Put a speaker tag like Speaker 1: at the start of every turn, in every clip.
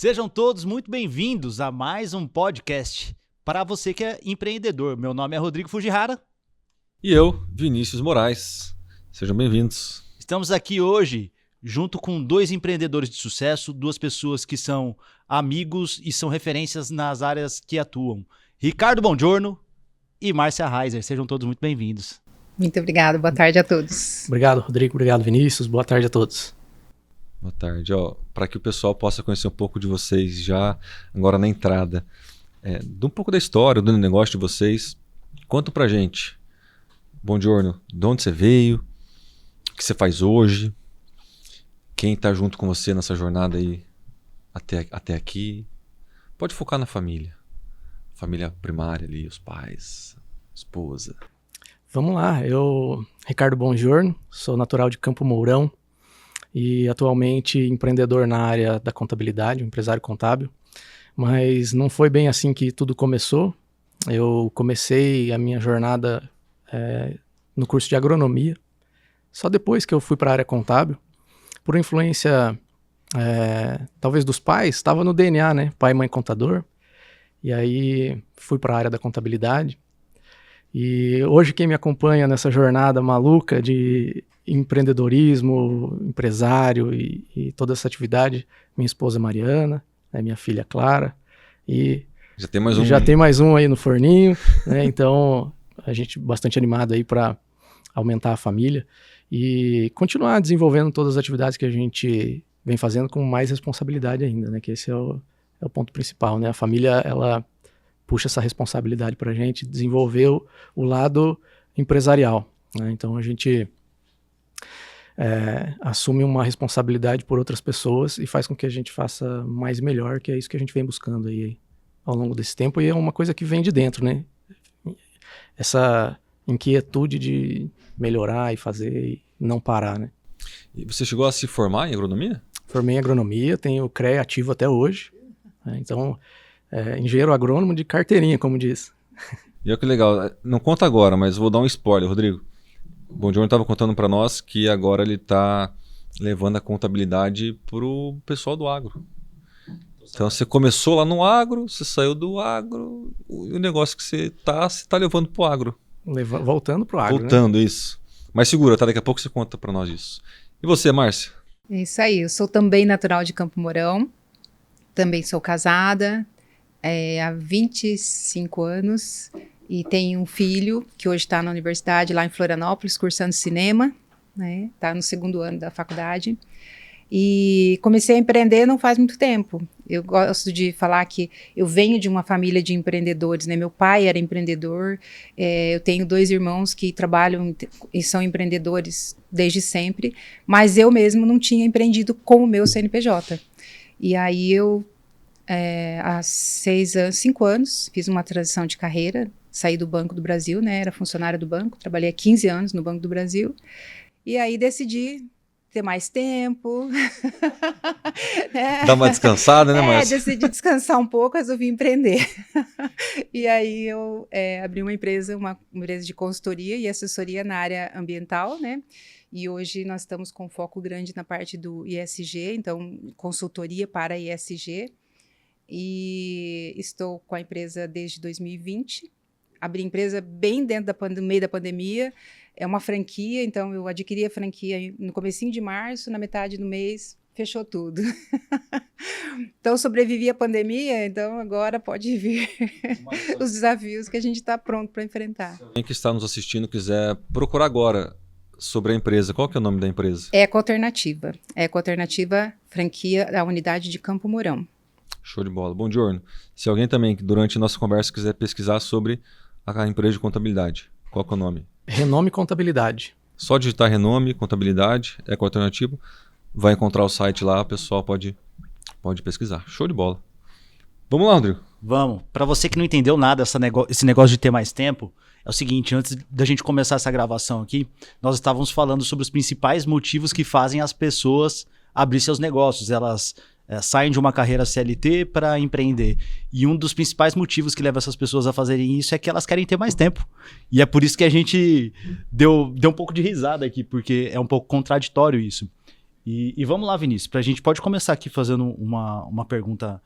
Speaker 1: Sejam todos muito bem-vindos a mais um podcast para você que é empreendedor. Meu nome é Rodrigo Fujihara.
Speaker 2: E eu, Vinícius Moraes. Sejam bem-vindos.
Speaker 1: Estamos aqui hoje junto com dois empreendedores de sucesso, duas pessoas que são amigos e são referências nas áreas que atuam. Ricardo Bongiorno e Márcia Reiser. Sejam todos muito bem-vindos.
Speaker 3: Muito obrigado, boa tarde a todos.
Speaker 4: Obrigado, Rodrigo, obrigado, Vinícius, boa tarde a todos.
Speaker 2: Boa tarde. Para que o pessoal possa conhecer um pouco de vocês já agora na entrada, de um pouco da história, do negócio de vocês, conta pra gente. Bongiorno, de onde você veio, o que você faz hoje, quem tá junto com você nessa jornada aí até aqui. Pode focar na família primária ali, os pais, esposa.
Speaker 4: Vamos lá, eu, Ricardo Bongiorno, sou natural de Campo Mourão e atualmente empreendedor na área da contabilidade, um empresário contábil, mas não foi bem assim que tudo começou. Eu comecei a minha jornada no curso de agronomia, só depois que eu fui para a área contábil, por influência talvez dos pais, estava no DNA, né? Pai e mãe contador, e aí fui para a área da contabilidade. E hoje quem me acompanha nessa jornada maluca de empreendedorismo, empresário e toda essa atividade, minha esposa Mariana, minha filha Clara, e já tem mais um aí no forninho, né? Então a gente bastante animado aí para aumentar a família e continuar desenvolvendo todas as atividades que a gente vem fazendo com mais responsabilidade ainda, né? Que esse é o ponto principal, né? A família, ela puxa essa responsabilidade para a gente desenvolver o lado empresarial, né? Então a gente assume uma responsabilidade por outras pessoas e faz com que a gente faça mais e melhor, que é isso que a gente vem buscando aí ao longo desse tempo, e é uma coisa que vem de dentro, né? Essa inquietude de melhorar e fazer e não parar, né?
Speaker 2: E você chegou a se formar em agronomia?
Speaker 4: Formei em agronomia, tenho o CREA ativo até hoje, né? Então engenheiro agrônomo de carteirinha, como diz.
Speaker 2: E olha que legal, não conta agora, mas vou dar um spoiler, Rodrigo. O Bongiorno estava contando para nós que agora ele está levando a contabilidade para o pessoal do agro. Então você começou lá no agro, você saiu do agro, e o negócio que você tá levando para o agro.
Speaker 4: Voltando para o agro,
Speaker 2: Voltando, né? Isso. Mas segura, tá? Daqui a pouco você conta para nós isso. E você, Márcia?
Speaker 3: É isso aí, eu sou também natural de Campo Mourão, também sou casada há 25 anos e tenho um filho que hoje está na universidade lá em Florianópolis, cursando cinema, né? Tá no 2º ano da faculdade. E comecei a empreender não faz muito tempo. Eu gosto de falar que eu venho de uma família de empreendedores, né? Meu pai era empreendedor, eu tenho 2 irmãos que trabalham e são empreendedores desde sempre, mas eu mesmo não tinha empreendido com o meu CNPJ. E aí eu, há 5 anos, fiz uma transição de carreira, saí do Banco do Brasil, né? Era funcionária do banco, trabalhei há 15 anos no Banco do Brasil, e aí decidi ter mais tempo.
Speaker 2: Dá uma descansada, né, Márcia?
Speaker 3: Decidi descansar um pouco, resolvi empreender. E aí eu abri uma empresa de consultoria e assessoria na área ambiental, né? E hoje nós estamos com foco grande na parte do ISG, então consultoria para ISG. E estou com a empresa desde 2020. Abri a empresa bem dentro no meio da pandemia. É uma franquia, então eu adquiri a franquia no comecinho de março, na metade do mês, fechou tudo. Então sobrevivi à pandemia, então agora pode vir os desafios que a gente está pronto para enfrentar.
Speaker 2: Quem que está nos assistindo quiser procurar agora sobre a empresa, qual que é o nome da empresa?
Speaker 3: Ecoalternativa. Ecoalternativa, franquia da unidade de Campo Mourão.
Speaker 2: Show de bola. Bongiorno. Se alguém também, durante a nossa conversa, quiser pesquisar sobre a empresa de contabilidade, qual que é o nome?
Speaker 4: Renome Contabilidade.
Speaker 2: Só digitar Renome Contabilidade, Ecoalternativa, vai encontrar o site lá, o pessoal pode pesquisar. Show de bola. Vamos lá, Rodrigo.
Speaker 1: Vamos. Para você que não entendeu nada esse negócio de ter mais tempo, é o seguinte, antes da gente começar essa gravação aqui, nós estávamos falando sobre os principais motivos que fazem as pessoas abrir seus negócios. Elas saem de uma carreira CLT para empreender. E um dos principais motivos que leva essas pessoas a fazerem isso é que elas querem ter mais tempo. E é por isso que a gente deu um pouco de risada aqui, porque é um pouco contraditório isso. E vamos lá, Vinícius, a gente pode começar aqui fazendo uma pergunta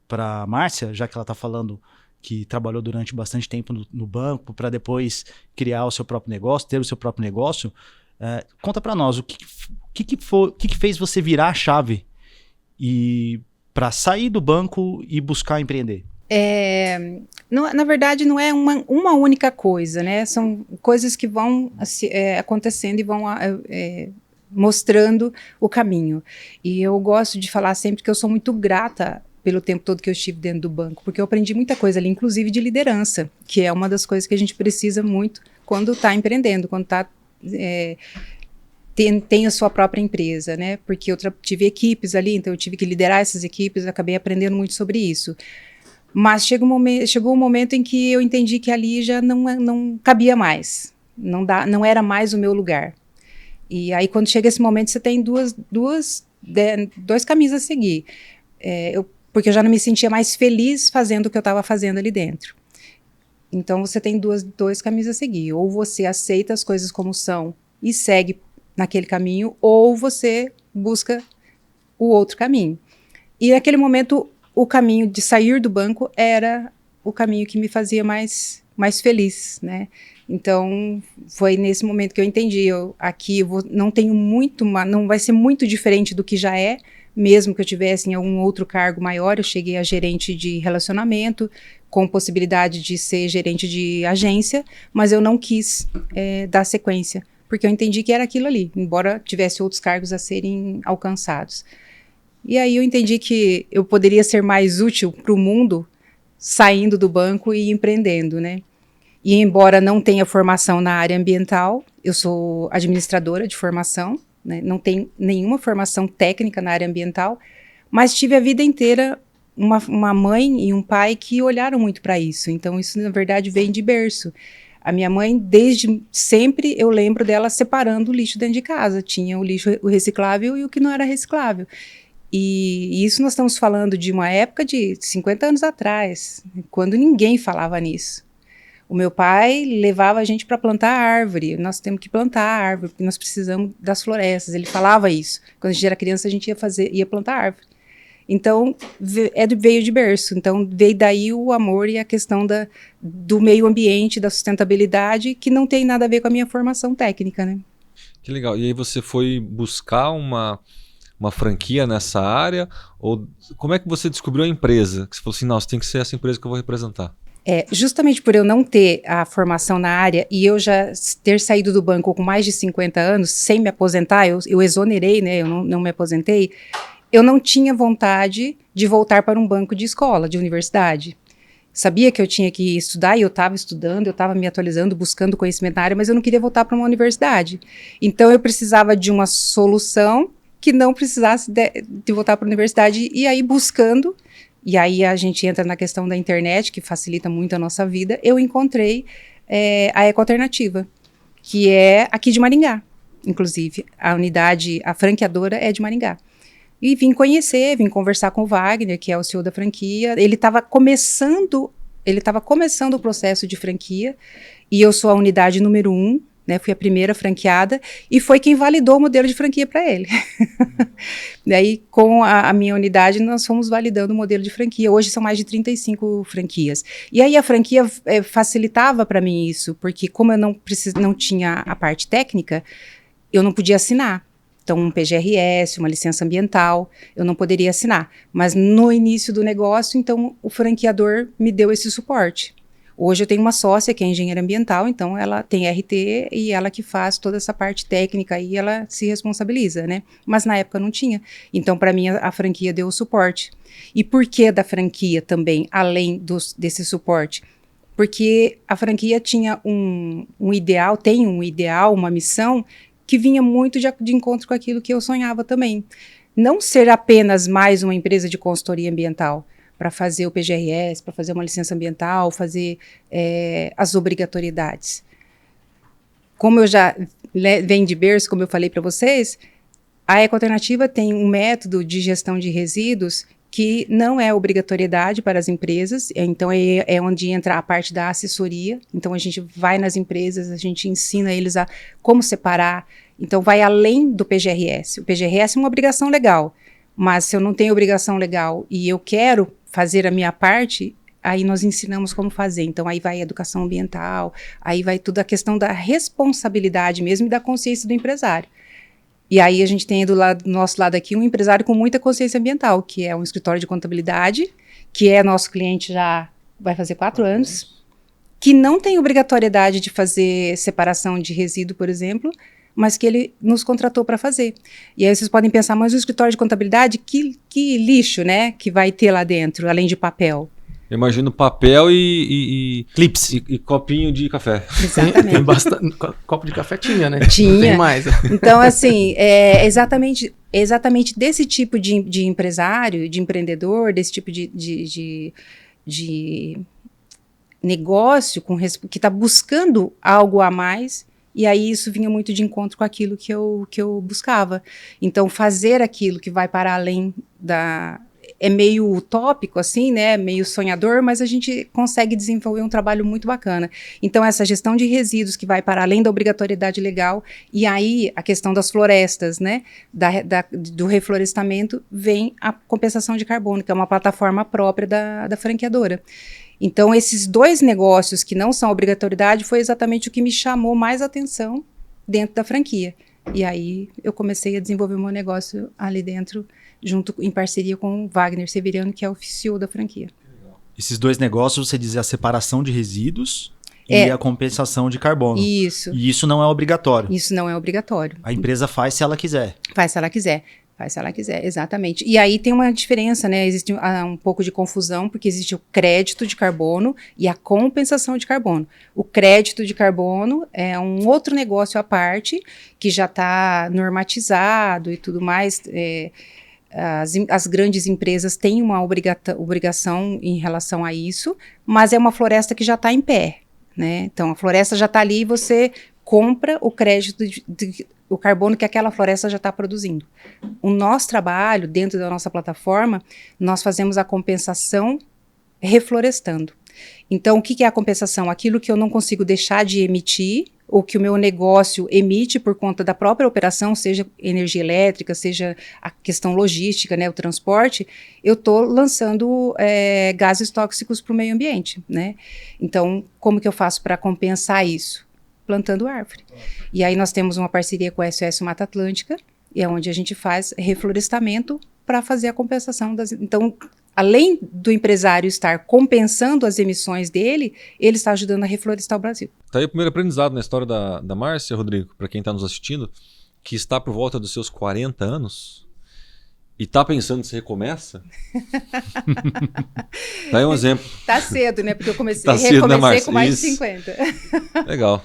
Speaker 1: para Márcia, já que ela está falando que trabalhou durante bastante tempo no banco para depois criar o seu próprio negócio, ter o seu próprio negócio. Conta para nós, o que fez você virar a chave e para sair do banco e buscar empreender?
Speaker 3: Na verdade, não é uma única coisa, né? São coisas que vão acontecendo e vão mostrando o caminho. E eu gosto de falar sempre que eu sou muito grata pelo tempo todo que eu estive dentro do banco, porque eu aprendi muita coisa ali, inclusive de liderança, que é uma das coisas que a gente precisa muito quando está empreendendo, quando está tem a sua própria empresa, né? Porque eu tive equipes ali, então eu tive que liderar essas equipes, acabei aprendendo muito sobre isso. Mas chegou um momento em que eu entendi que ali já não cabia mais, não era mais o meu lugar. E aí quando chega esse momento você tem dois caminhos a seguir. Porque eu já não me sentia mais feliz fazendo o que eu estava fazendo ali dentro. Então você tem dois caminhos a seguir. Ou você aceita as coisas como são e segue naquele caminho, ou você busca o outro caminho. E naquele momento o caminho de sair do banco era o caminho que me fazia mais feliz, né? Então foi nesse momento que eu entendi, não vai ser muito diferente do que já é, mesmo que eu tivesse em algum outro cargo maior. Eu cheguei a gerente de relacionamento, com possibilidade de ser gerente de agência, mas eu não quis dar sequência, porque eu entendi que era aquilo ali, embora tivesse outros cargos a serem alcançados. E aí eu entendi que eu poderia ser mais útil para o mundo saindo do banco e empreendendo, né? E embora não tenha formação na área ambiental, eu sou administradora de formação, né? Não tenho nenhuma formação técnica na área ambiental, mas tive a vida inteira uma mãe e um pai que olharam muito para isso. Então isso, na verdade, vem de berço. A minha mãe, desde sempre, eu lembro dela separando o lixo dentro de casa. Tinha o lixo reciclável e o que não era reciclável. E isso nós estamos falando de uma época de 50 anos atrás, quando ninguém falava nisso. O meu pai levava a gente para plantar árvore. Nós temos que plantar árvore, porque nós precisamos das florestas. Ele falava isso. Quando a gente era criança, a gente ia plantar árvore. Então, veio de berço. Então, veio daí o amor e a questão do meio ambiente, da sustentabilidade, que não tem nada a ver com a minha formação técnica, né?
Speaker 2: Que legal. E aí você foi buscar uma franquia nessa área? Ou como é que você descobriu a empresa? Que você falou assim, nossa, tem que ser essa empresa que eu vou representar.
Speaker 3: Justamente por eu não ter a formação na área e eu já ter saído do banco com mais de 50 anos, sem me aposentar, eu exonerei, né? Eu não me aposentei. Eu não tinha vontade de voltar para um banco de escola, de universidade. Sabia que eu tinha que estudar e eu estava estudando, eu estava me atualizando, buscando conhecimento na área, mas eu não queria voltar para uma universidade. Então eu precisava de uma solução que não precisasse de voltar para a universidade e aí buscando. E aí a gente entra na questão da internet, que facilita muito a nossa vida. Eu encontrei a Ecoalternativa, que é aqui de Maringá, inclusive. A franqueadora é de Maringá. E vim conversar com o Wagner, que é o CEO da franquia. Ele estava começando o processo de franquia, e eu sou a unidade número 1, né, fui a primeira franqueada, e foi quem validou o modelo de franquia para ele. Daí, com a minha unidade, nós fomos validando o modelo de franquia. Hoje são mais de 35 franquias. E aí a franquia facilitava para mim isso, porque como eu não tinha a parte técnica, eu não podia assinar. Então, um PGRS, uma licença ambiental, eu não poderia assinar. Mas no início do negócio, então, o franqueador me deu esse suporte. Hoje eu tenho uma sócia que é engenheira ambiental, então ela tem RT e ela que faz toda essa parte técnica e ela se responsabiliza, né? Mas na época não tinha. Então, para mim, a franquia deu o suporte. E por que da franquia também, além desse suporte? Porque a franquia tinha um ideal, uma missão que vinha muito de encontro com aquilo que eu sonhava também. Não ser apenas mais uma empresa de consultoria ambiental, para fazer o PGRS, para fazer uma licença ambiental, fazer as obrigatoriedades. Como eu já venho de berço, como eu falei para vocês, a Ecoalternativa tem um método de gestão de resíduos que não é obrigatoriedade para as empresas, então é onde entra a parte da assessoria. Então a gente vai nas empresas, a gente ensina eles a como separar Então, vai além do PGRS. O PGRS é uma obrigação legal, mas se eu não tenho obrigação legal e eu quero fazer a minha parte, aí nós ensinamos como fazer. Então, aí vai a educação ambiental, aí vai toda a questão da responsabilidade mesmo e da consciência do empresário. E aí a gente tem do nosso lado aqui um empresário com muita consciência ambiental, que é um escritório de contabilidade, que é nosso cliente já vai fazer 4 anos, que não tem obrigatoriedade de fazer separação de resíduo, por exemplo, mas que ele nos contratou para fazer. E aí vocês podem pensar, mas o escritório de contabilidade, que lixo, né, que vai ter lá dentro, além de papel.
Speaker 2: Eu imagino papel e
Speaker 1: Clips.
Speaker 2: e copinho de café.
Speaker 3: Exatamente.
Speaker 4: Tem bastante. Copo de café tinha, né?
Speaker 3: Tinha.
Speaker 4: Tem mais.
Speaker 3: Então, assim, é exatamente desse tipo de empresário, de empreendedor, desse tipo de negócio que está buscando algo a mais, e aí isso vinha muito de encontro com aquilo que eu buscava. Então, fazer aquilo que vai para além da... É meio utópico, assim, né? Meio sonhador, mas a gente consegue desenvolver um trabalho muito bacana. Então, essa gestão de resíduos que vai para além da obrigatoriedade legal, e aí a questão das florestas, né? Do reflorestamento, vem a compensação de carbono, que é uma plataforma própria da franqueadora. Então, esses 2 negócios que não são obrigatoriedade foi exatamente o que me chamou mais atenção dentro da franquia. E aí eu comecei a desenvolver o meu negócio ali dentro, em parceria com o Wagner Severiano, que é o CEO da franquia.
Speaker 1: Esses 2 negócios, você diz a separação de resíduos e a compensação de carbono.
Speaker 3: Isso.
Speaker 1: E isso não é obrigatório.
Speaker 3: Isso não é obrigatório.
Speaker 1: A empresa faz se ela quiser.
Speaker 3: Faz se ela quiser. Faz se ela quiser, exatamente. E aí tem uma diferença, né? Existe um pouco de confusão, porque existe o crédito de carbono e a compensação de carbono. O crédito de carbono é um outro negócio à parte, que já está normatizado e tudo mais. As grandes empresas têm uma obrigação em relação a isso, mas é uma floresta que já está em pé, né? Então, a floresta já está ali e você compra o crédito o carbono que aquela floresta já está produzindo. O nosso trabalho, dentro da nossa plataforma, nós fazemos a compensação reflorestando. Então, o que é a compensação? Aquilo que eu não consigo deixar de emitir, ou que o meu negócio emite por conta da própria operação, seja energia elétrica, seja a questão logística, né, o transporte, eu estou lançando gases tóxicos para o meio ambiente, né? Então, como que eu faço para compensar isso? Plantando árvore. E aí nós temos uma parceria com a SOS Mata Atlântica, e é onde a gente faz reflorestamento para fazer a compensação das... Então, além do empresário estar compensando as emissões dele, ele está ajudando a reflorestar o Brasil.
Speaker 2: Tá aí o primeiro aprendizado na história da Márcia, Rodrigo, para quem está nos assistindo, que está por volta dos seus 40 anos e está pensando se recomeça. Tá aí um exemplo.
Speaker 3: Tá cedo, né? Porque eu recomecei
Speaker 2: Márcia?
Speaker 3: com mais de 50.
Speaker 2: Legal.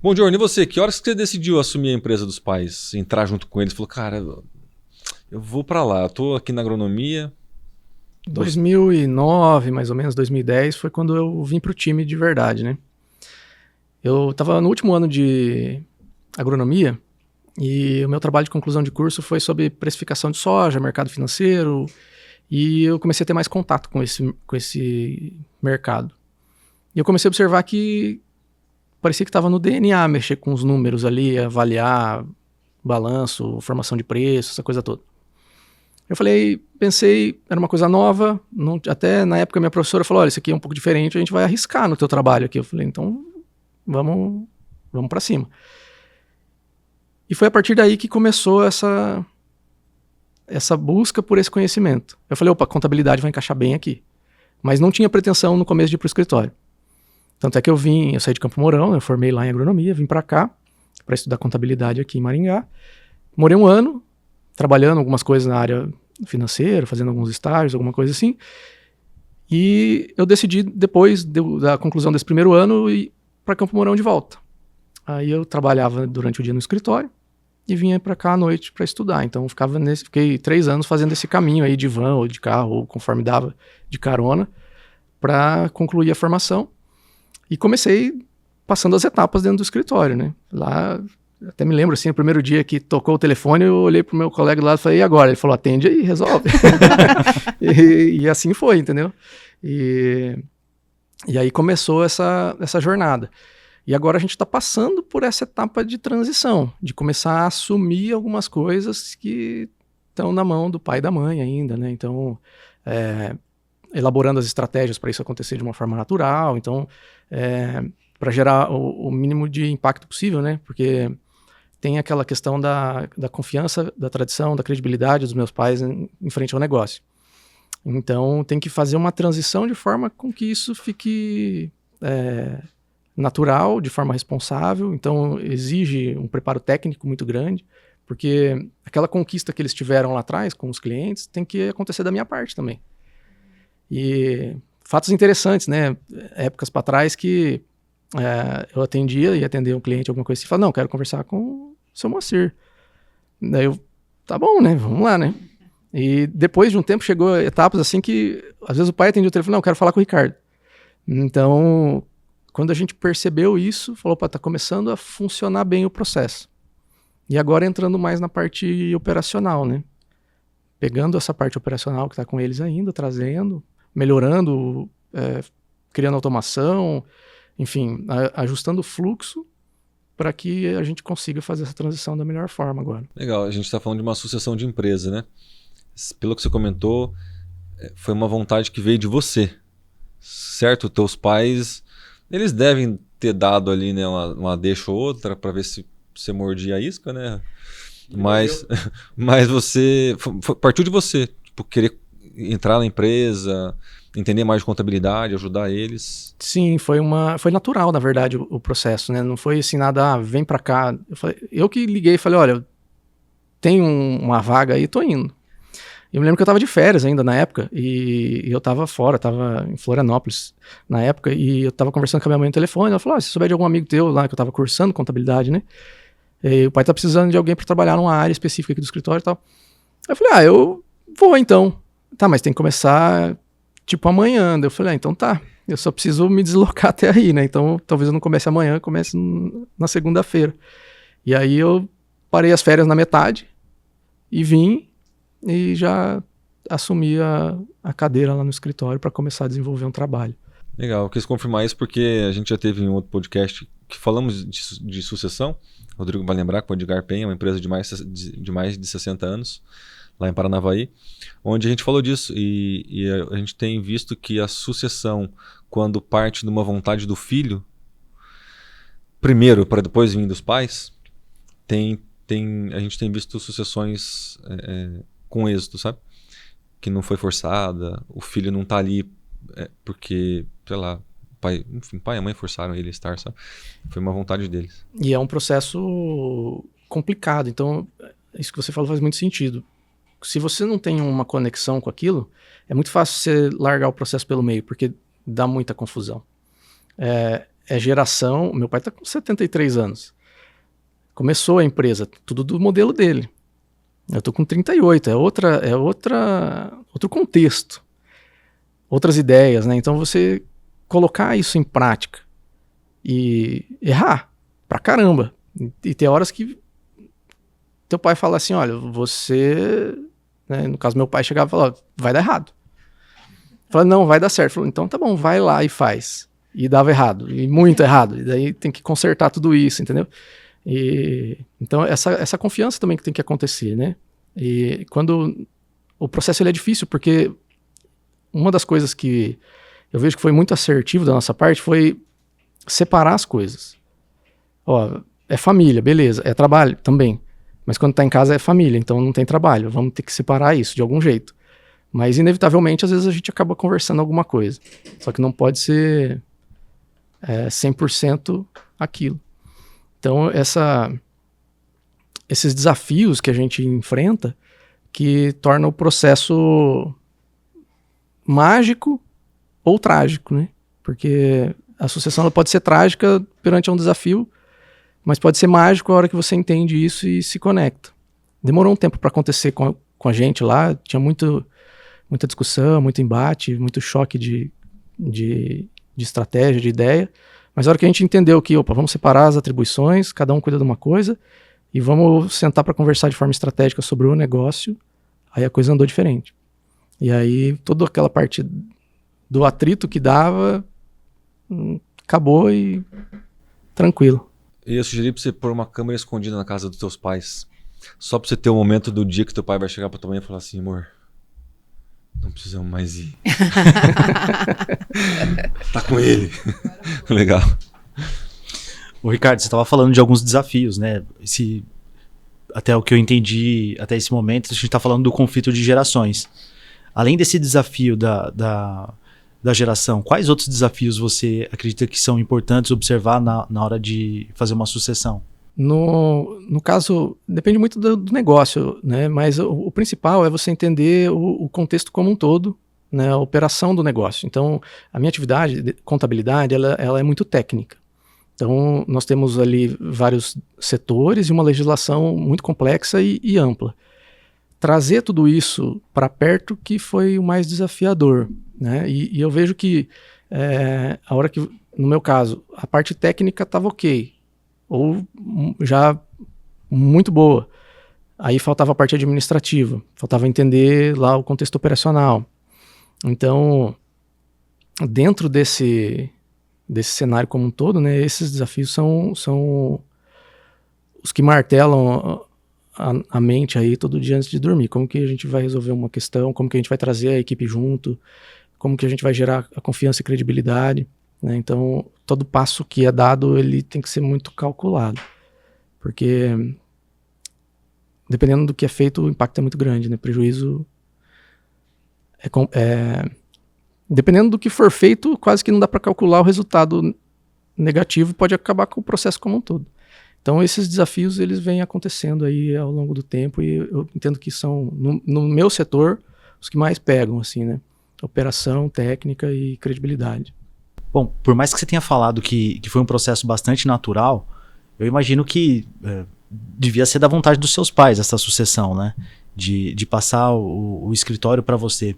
Speaker 2: Bom, Jorge, e você? Que horas que você decidiu assumir a empresa dos pais? Entrar junto com eles? Falou, cara, eu vou para lá. Eu tô aqui na agronomia.
Speaker 4: 2009, mais ou menos, 2010, foi quando eu vim pro time de verdade, né? Eu estava no último ano de agronomia e o meu trabalho de conclusão de curso foi sobre precificação de soja, mercado financeiro, e eu comecei a ter mais contato com esse mercado. E eu comecei a observar que parecia que estava no DNA mexer com os números ali, avaliar balanço, formação de preço, essa coisa toda. Eu pensei, era uma coisa nova, até na época minha professora falou, olha, isso aqui é um pouco diferente, a gente vai arriscar no teu trabalho aqui. Eu falei, então vamos para cima. E foi a partir daí que começou essa busca por esse conhecimento. Eu falei, opa, contabilidade vai encaixar bem aqui. Mas não tinha pretensão no começo de ir para o escritório. Tanto é que eu saí de Campo Mourão, eu formei lá em agronomia, vim para cá para estudar contabilidade aqui em Maringá. Morei 1 ano, trabalhando algumas coisas na área financeira, fazendo alguns estágios, alguma coisa assim. E eu decidi, depois da conclusão desse primeiro ano, ir para Campo Mourão de volta. Aí eu trabalhava durante o dia no escritório e vinha para cá à noite para estudar. Então fiquei 3 anos fazendo esse caminho aí de van ou de carro, ou conforme dava de carona, para concluir a formação. E comecei passando as etapas dentro do escritório, né? Lá, até me lembro, assim, o primeiro dia que tocou o telefone, eu olhei pro meu colega do lado e falei, e agora? Ele falou, atende aí, resolve. e assim foi, entendeu? E aí começou essa jornada. E agora a gente está passando por essa etapa de transição, de começar a assumir algumas coisas que estão na mão do pai e da mãe ainda, né? Então, elaborando as estratégias para isso acontecer de uma forma natural, então, para gerar o mínimo de impacto possível, né? Porque tem aquela questão da confiança, da tradição, da credibilidade dos meus pais em frente ao negócio. Então, tem que fazer uma transição de forma com que isso fique natural, de forma responsável. Então, exige um preparo técnico muito grande, porque aquela conquista que eles tiveram lá atrás com os clientes tem que acontecer da minha parte também. E fatos interessantes, né? Épocas para trás que eu atendia e atender um cliente, alguma coisa assim, e falava, não, quero conversar com o seu Moacir. Daí eu, tá bom, né? Vamos lá, né? E depois de um tempo chegou etapas assim que, às vezes o pai atendia o telefone, não, quero falar com o Ricardo. Então, quando a gente percebeu isso, falou, opa, tá começando a funcionar bem o processo. E agora entrando mais na parte operacional, né? Pegando essa parte operacional que tá com eles ainda, trazendo, melhorando, criando automação, enfim, ajustando o fluxo para que a gente consiga fazer essa transição da melhor forma agora.
Speaker 2: Legal, a gente está falando de uma sucessão de empresa, né? Pelo que você comentou, foi uma vontade que veio de você, certo? Teus pais, eles devem ter dado ali, né, uma deixa ou outra para ver se você mordia a isca, né? Mas você partiu de você, tipo, querer entrar na empresa, entender mais de contabilidade, ajudar eles.
Speaker 4: Sim, foi natural, na verdade, o processo, né? Não foi assim nada, vem para cá. Eu que liguei e falei, olha, tem uma vaga aí, tô indo. Eu me lembro que eu estava de férias ainda na época, e eu estava fora, estava em Florianópolis na época, e eu estava conversando com a minha mãe no telefone, ela falou, se souber de algum amigo teu lá, que eu estava cursando contabilidade, né? E o pai tá precisando de alguém para trabalhar numa área específica aqui do escritório e tal. Aí eu falei, eu vou então. Tá, mas tem que começar, tipo, amanhã. Daí eu falei, então tá, eu só preciso me deslocar até aí, né? Então talvez eu não comece amanhã, comece na segunda-feira. E aí eu parei as férias na metade e vim e já assumi a cadeira lá no escritório para começar a desenvolver um trabalho.
Speaker 2: Legal, eu quis confirmar isso porque a gente já teve em um outro podcast que falamos de sucessão. O Rodrigo vai lembrar que o Edgar Penha é uma empresa de mais de 60 anos, lá em Paranavaí, onde a gente falou disso e a gente tem visto que a sucessão, quando parte de uma vontade do filho, primeiro para depois vir dos pais, a gente tem visto sucessões com êxito, sabe? Que não foi forçada, o filho não tá ali porque, sei lá, pai e mãe forçaram ele a estar, sabe? Foi uma vontade deles.
Speaker 4: E é um processo complicado, então isso que você falou faz muito sentido. Se você não tem uma conexão com aquilo, é muito fácil você largar o processo pelo meio, porque dá muita confusão. É geração, meu pai tá com 73 anos. Começou a empresa, tudo do modelo dele. Eu tô com 38, outro contexto, outras ideias, né? Então você colocar isso em prática e errar pra caramba. E tem horas que teu pai fala assim, olha, você... Né, no caso, meu pai chegava e falava, vai dar errado. Fala, não, vai dar certo. Falei, então tá bom, vai lá e faz. E dava errado, e muito errado. E daí tem que consertar tudo isso, entendeu? Então essa confiança também que tem que acontecer, né? E quando o processo ele é difícil, porque uma das coisas que eu vejo que foi muito assertivo da nossa parte foi separar as coisas. Ó, é família, beleza, é trabalho também. Mas quando tá em casa é família, então não tem trabalho. Vamos ter que separar isso de algum jeito. Mas inevitavelmente, às vezes a gente acaba conversando alguma coisa. Só que não pode ser 100% aquilo. Então, esses desafios que a gente enfrenta que torna o processo mágico ou trágico, né? Porque a sucessão ela pode ser trágica perante um desafio, mas pode ser mágico a hora que você entende isso e se conecta. Demorou um tempo para acontecer com a gente lá, tinha muita discussão, muito embate, muito choque de estratégia, de ideia, mas a hora que a gente entendeu que, vamos separar as atribuições, cada um cuida de uma coisa, e vamos sentar para conversar de forma estratégica sobre o negócio, aí a coisa andou diferente. E aí toda aquela parte do atrito que dava, acabou e tranquilo.
Speaker 2: E eu sugeri pra você pôr uma câmera escondida na casa dos teus pais. Só pra você ter o momento do dia que teu pai vai chegar pra tua mãe e falar assim, amor, não precisamos mais ir. Tá com ele. Legal.
Speaker 1: Ô, Ricardo, você estava falando de alguns desafios, né? Até o que eu entendi até esse momento, a gente está falando do conflito de gerações. Além desse desafio da geração, quais outros desafios você acredita que são importantes observar na hora de fazer uma sucessão?
Speaker 4: No caso, depende muito do negócio, né? Mas o principal é você entender o contexto como um todo, né? A operação do negócio. Então, a minha atividade de contabilidade, ela é muito técnica. Então, nós temos ali vários setores e uma legislação muito complexa e ampla. Trazer tudo isso para perto que foi o mais desafiador, né? E eu vejo que a hora que, no meu caso, a parte técnica estava ok, ou já muito boa. Aí faltava a parte administrativa, faltava entender lá o contexto operacional. Então, dentro desse cenário como um todo, né, esses desafios são os que martelam a mente aí todo dia antes de dormir. Como que a gente vai resolver uma questão, como que a gente vai trazer a equipe junto, como que a gente vai gerar a confiança e credibilidade, né? Então, todo passo que é dado, ele tem que ser muito calculado, porque dependendo do que é feito, o impacto é muito grande, né? Prejuízo dependendo do que for feito, quase que não dá para calcular o resultado negativo, pode acabar com o processo como um todo. Então, esses desafios, eles vêm acontecendo aí ao longo do tempo e eu entendo que são, no meu setor, os que mais pegam, assim, né? Operação, técnica e credibilidade.
Speaker 1: Bom, por mais que você tenha falado que foi um processo bastante natural, eu imagino que devia ser da vontade dos seus pais essa sucessão, né? De passar o escritório para você.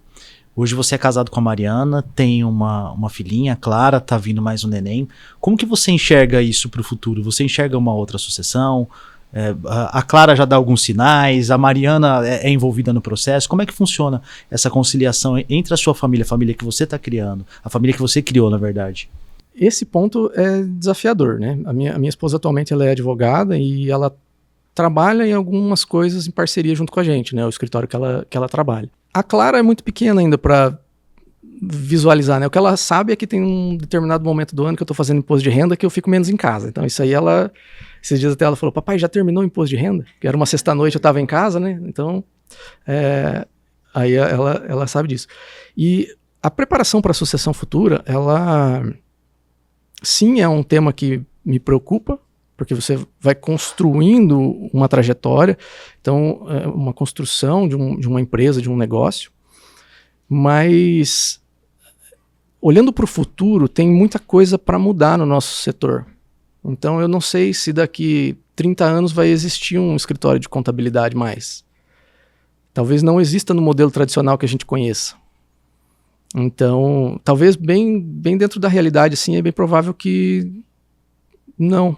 Speaker 1: Hoje você é casado com a Mariana, tem uma filhinha, Clara, tá vindo mais um neném. Como que você enxerga isso para o futuro? Você enxerga uma outra sucessão? A Clara já dá alguns sinais, a Mariana é envolvida no processo. Como é que funciona essa conciliação entre a sua família, a família que você está criando, a família que você criou, na verdade?
Speaker 4: Esse ponto é desafiador, né? A minha esposa atualmente ela é advogada e ela trabalha em algumas coisas em parceria junto com a gente, né? O escritório que ela trabalha. A Clara é muito pequena ainda para visualizar, né? O que ela sabe é que tem um determinado momento do ano que eu tô fazendo imposto de renda que eu fico menos em casa. Então isso aí esses dias até ela falou, papai, já terminou o imposto de renda? Que era uma sexta-noite, eu tava em casa, né? Então, aí ela sabe disso. E a preparação para a sucessão futura, ela sim é um tema que me preocupa, porque você vai construindo uma trajetória, então uma construção de uma empresa, de um negócio, mas olhando para o futuro, tem muita coisa para mudar no nosso setor. Então eu não sei se daqui 30 anos vai existir um escritório de contabilidade mais. Talvez não exista no modelo tradicional que a gente conheça. Então, talvez bem dentro da realidade, assim, é bem provável que não.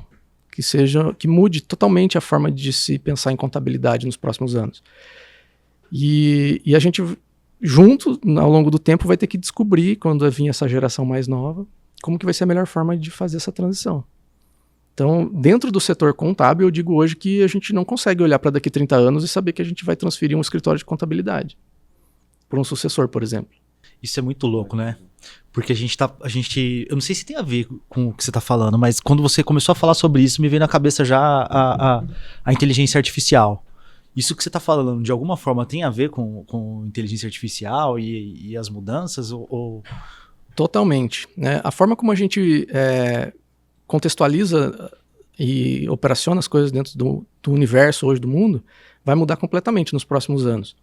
Speaker 4: Que mude totalmente a forma de se pensar em contabilidade nos próximos anos. E a gente, junto, ao longo do tempo, vai ter que descobrir, quando vir essa geração mais nova, como que vai ser a melhor forma de fazer essa transição. Então, dentro do setor contábil, eu digo hoje que a gente não consegue olhar para daqui 30 anos e saber que a gente vai transferir um escritório de contabilidade para um sucessor, por exemplo.
Speaker 1: Isso é muito louco, né? Porque eu não sei se tem a ver com o que você está falando, mas quando você começou a falar sobre isso, me veio na cabeça já a inteligência artificial. Isso que você está falando, de alguma forma, tem a ver com inteligência artificial e as mudanças? Ou...
Speaker 4: Totalmente, né? A forma como a gente contextualiza e operaciona as coisas dentro do universo hoje do mundo vai mudar completamente nos próximos anos.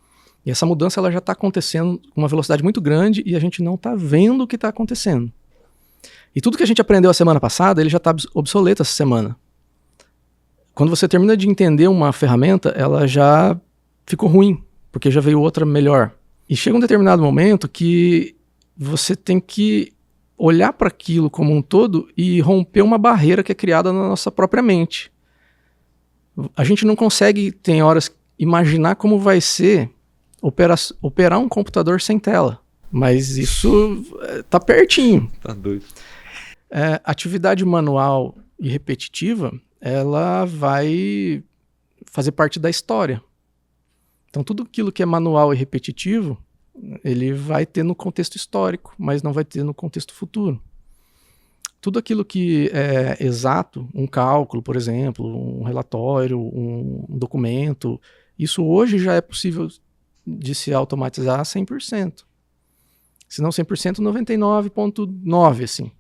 Speaker 4: E essa mudança ela já está acontecendo com uma velocidade muito grande e a gente não está vendo o que está acontecendo. E tudo que a gente aprendeu a semana passada, ele já está obsoleto essa semana. Quando você termina de entender uma ferramenta, ela já ficou ruim, porque já veio outra melhor. E chega um determinado momento que você tem que olhar para aquilo como um todo e romper uma barreira que é criada na nossa própria mente. A gente não consegue, tem horas, imaginar como vai ser operar um computador sem tela. Mas isso tá pertinho.
Speaker 2: Tá doido.
Speaker 4: Atividade manual e repetitiva, ela vai fazer parte da história. Então, tudo aquilo que é manual e repetitivo, ele vai ter no contexto histórico, mas não vai ter no contexto futuro. Tudo aquilo que é exato, um cálculo, por exemplo, um relatório, um documento, isso hoje já é possível de se automatizar a 100%. Se não 100%, 99,9%, assim.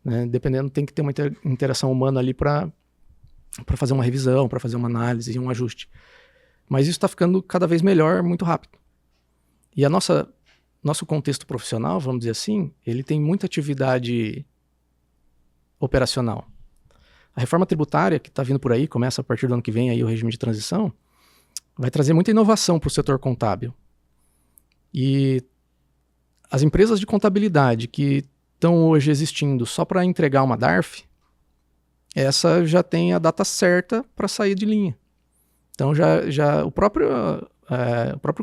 Speaker 4: Né? Dependendo, tem que ter uma interação humana ali para fazer uma revisão, para fazer uma análise e um ajuste. Mas isso está ficando cada vez melhor, muito rápido. E nosso contexto profissional, vamos dizer assim, ele tem muita atividade operacional. A reforma tributária que está vindo por aí, começa a partir do ano que vem aí o regime de transição, vai trazer muita inovação para o setor contábil. E as empresas de contabilidade que estão hoje existindo só para entregar uma DARF, essa já tem a data certa para sair de linha. Então já o próprio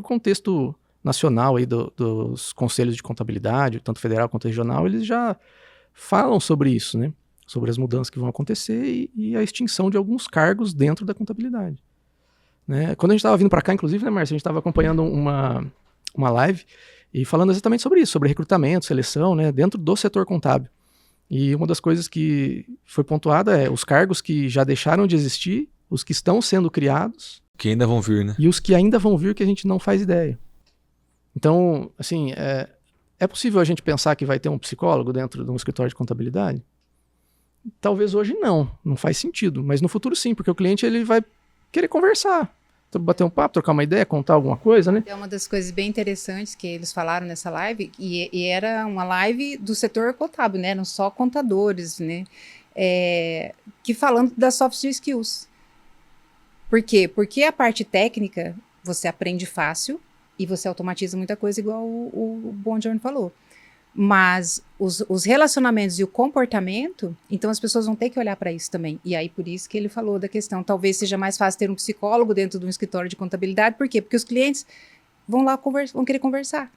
Speaker 4: contexto nacional aí dos conselhos de contabilidade, tanto federal quanto regional, eles já falam sobre isso, né? Sobre as mudanças que vão acontecer e a extinção de alguns cargos dentro da contabilidade. Né? Quando a gente estava vindo para cá, inclusive, né, Márcio, a gente estava acompanhando uma live e falando exatamente sobre isso, sobre recrutamento, seleção, né, dentro do setor contábil. E uma das coisas que foi pontuada é os cargos que já deixaram de existir, os que estão sendo criados.
Speaker 2: Que ainda vão vir, né?
Speaker 4: E os que ainda vão vir que a gente não faz ideia. Então, assim, é possível a gente pensar que vai ter um psicólogo dentro de um escritório de contabilidade? Talvez hoje não faz sentido, mas no futuro sim, porque o cliente ele vai querer conversar, bater um papo, trocar uma ideia, contar alguma coisa, né?
Speaker 3: É uma das coisas bem interessantes que eles falaram nessa live, e era uma live do setor contábil, né? Não só contadores, né? Que falando das soft skills. Por quê? Porque a parte técnica você aprende fácil e você automatiza muita coisa, igual o Bongiorno falou. Mas os relacionamentos e o comportamento, então as pessoas vão ter que olhar para isso também. E aí, por isso que ele falou da questão, talvez seja mais fácil ter um psicólogo dentro de um escritório de contabilidade. Por quê? Porque os clientes vão lá vão querer conversar.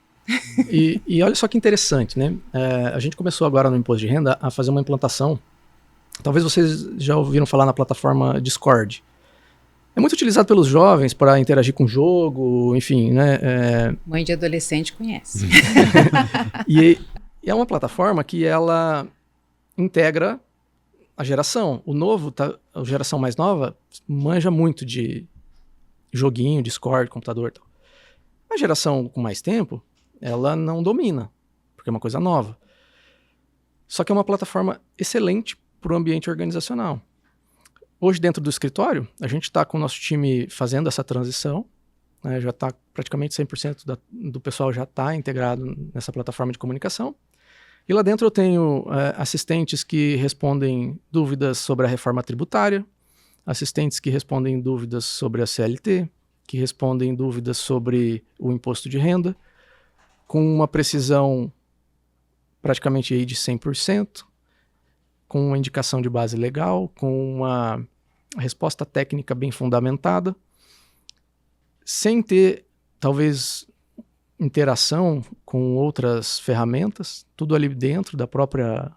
Speaker 4: E olha só que interessante, né? A gente começou agora no Imposto de Renda a fazer uma implantação. Talvez vocês já ouviram falar na plataforma Discord. É muito utilizado pelos jovens para interagir com o jogo, enfim, né?
Speaker 3: Mãe de adolescente conhece.
Speaker 4: E é uma plataforma que ela integra a geração. A geração mais nova manja muito de joguinho, Discord, computador e tal. A geração com mais tempo, ela não domina, porque é uma coisa nova. Só que é uma plataforma excelente para o ambiente organizacional. Hoje, dentro do escritório, a gente está com o nosso time fazendo essa transição, né, já está praticamente 100% do pessoal já está integrado nessa plataforma de comunicação. E lá dentro eu tenho assistentes que respondem dúvidas sobre a reforma tributária, assistentes que respondem dúvidas sobre a CLT, que respondem dúvidas sobre o imposto de renda, com uma precisão praticamente aí de 100%, com uma indicação de base legal, com uma resposta técnica bem fundamentada, sem ter, talvez, interação com outras ferramentas, tudo ali dentro da própria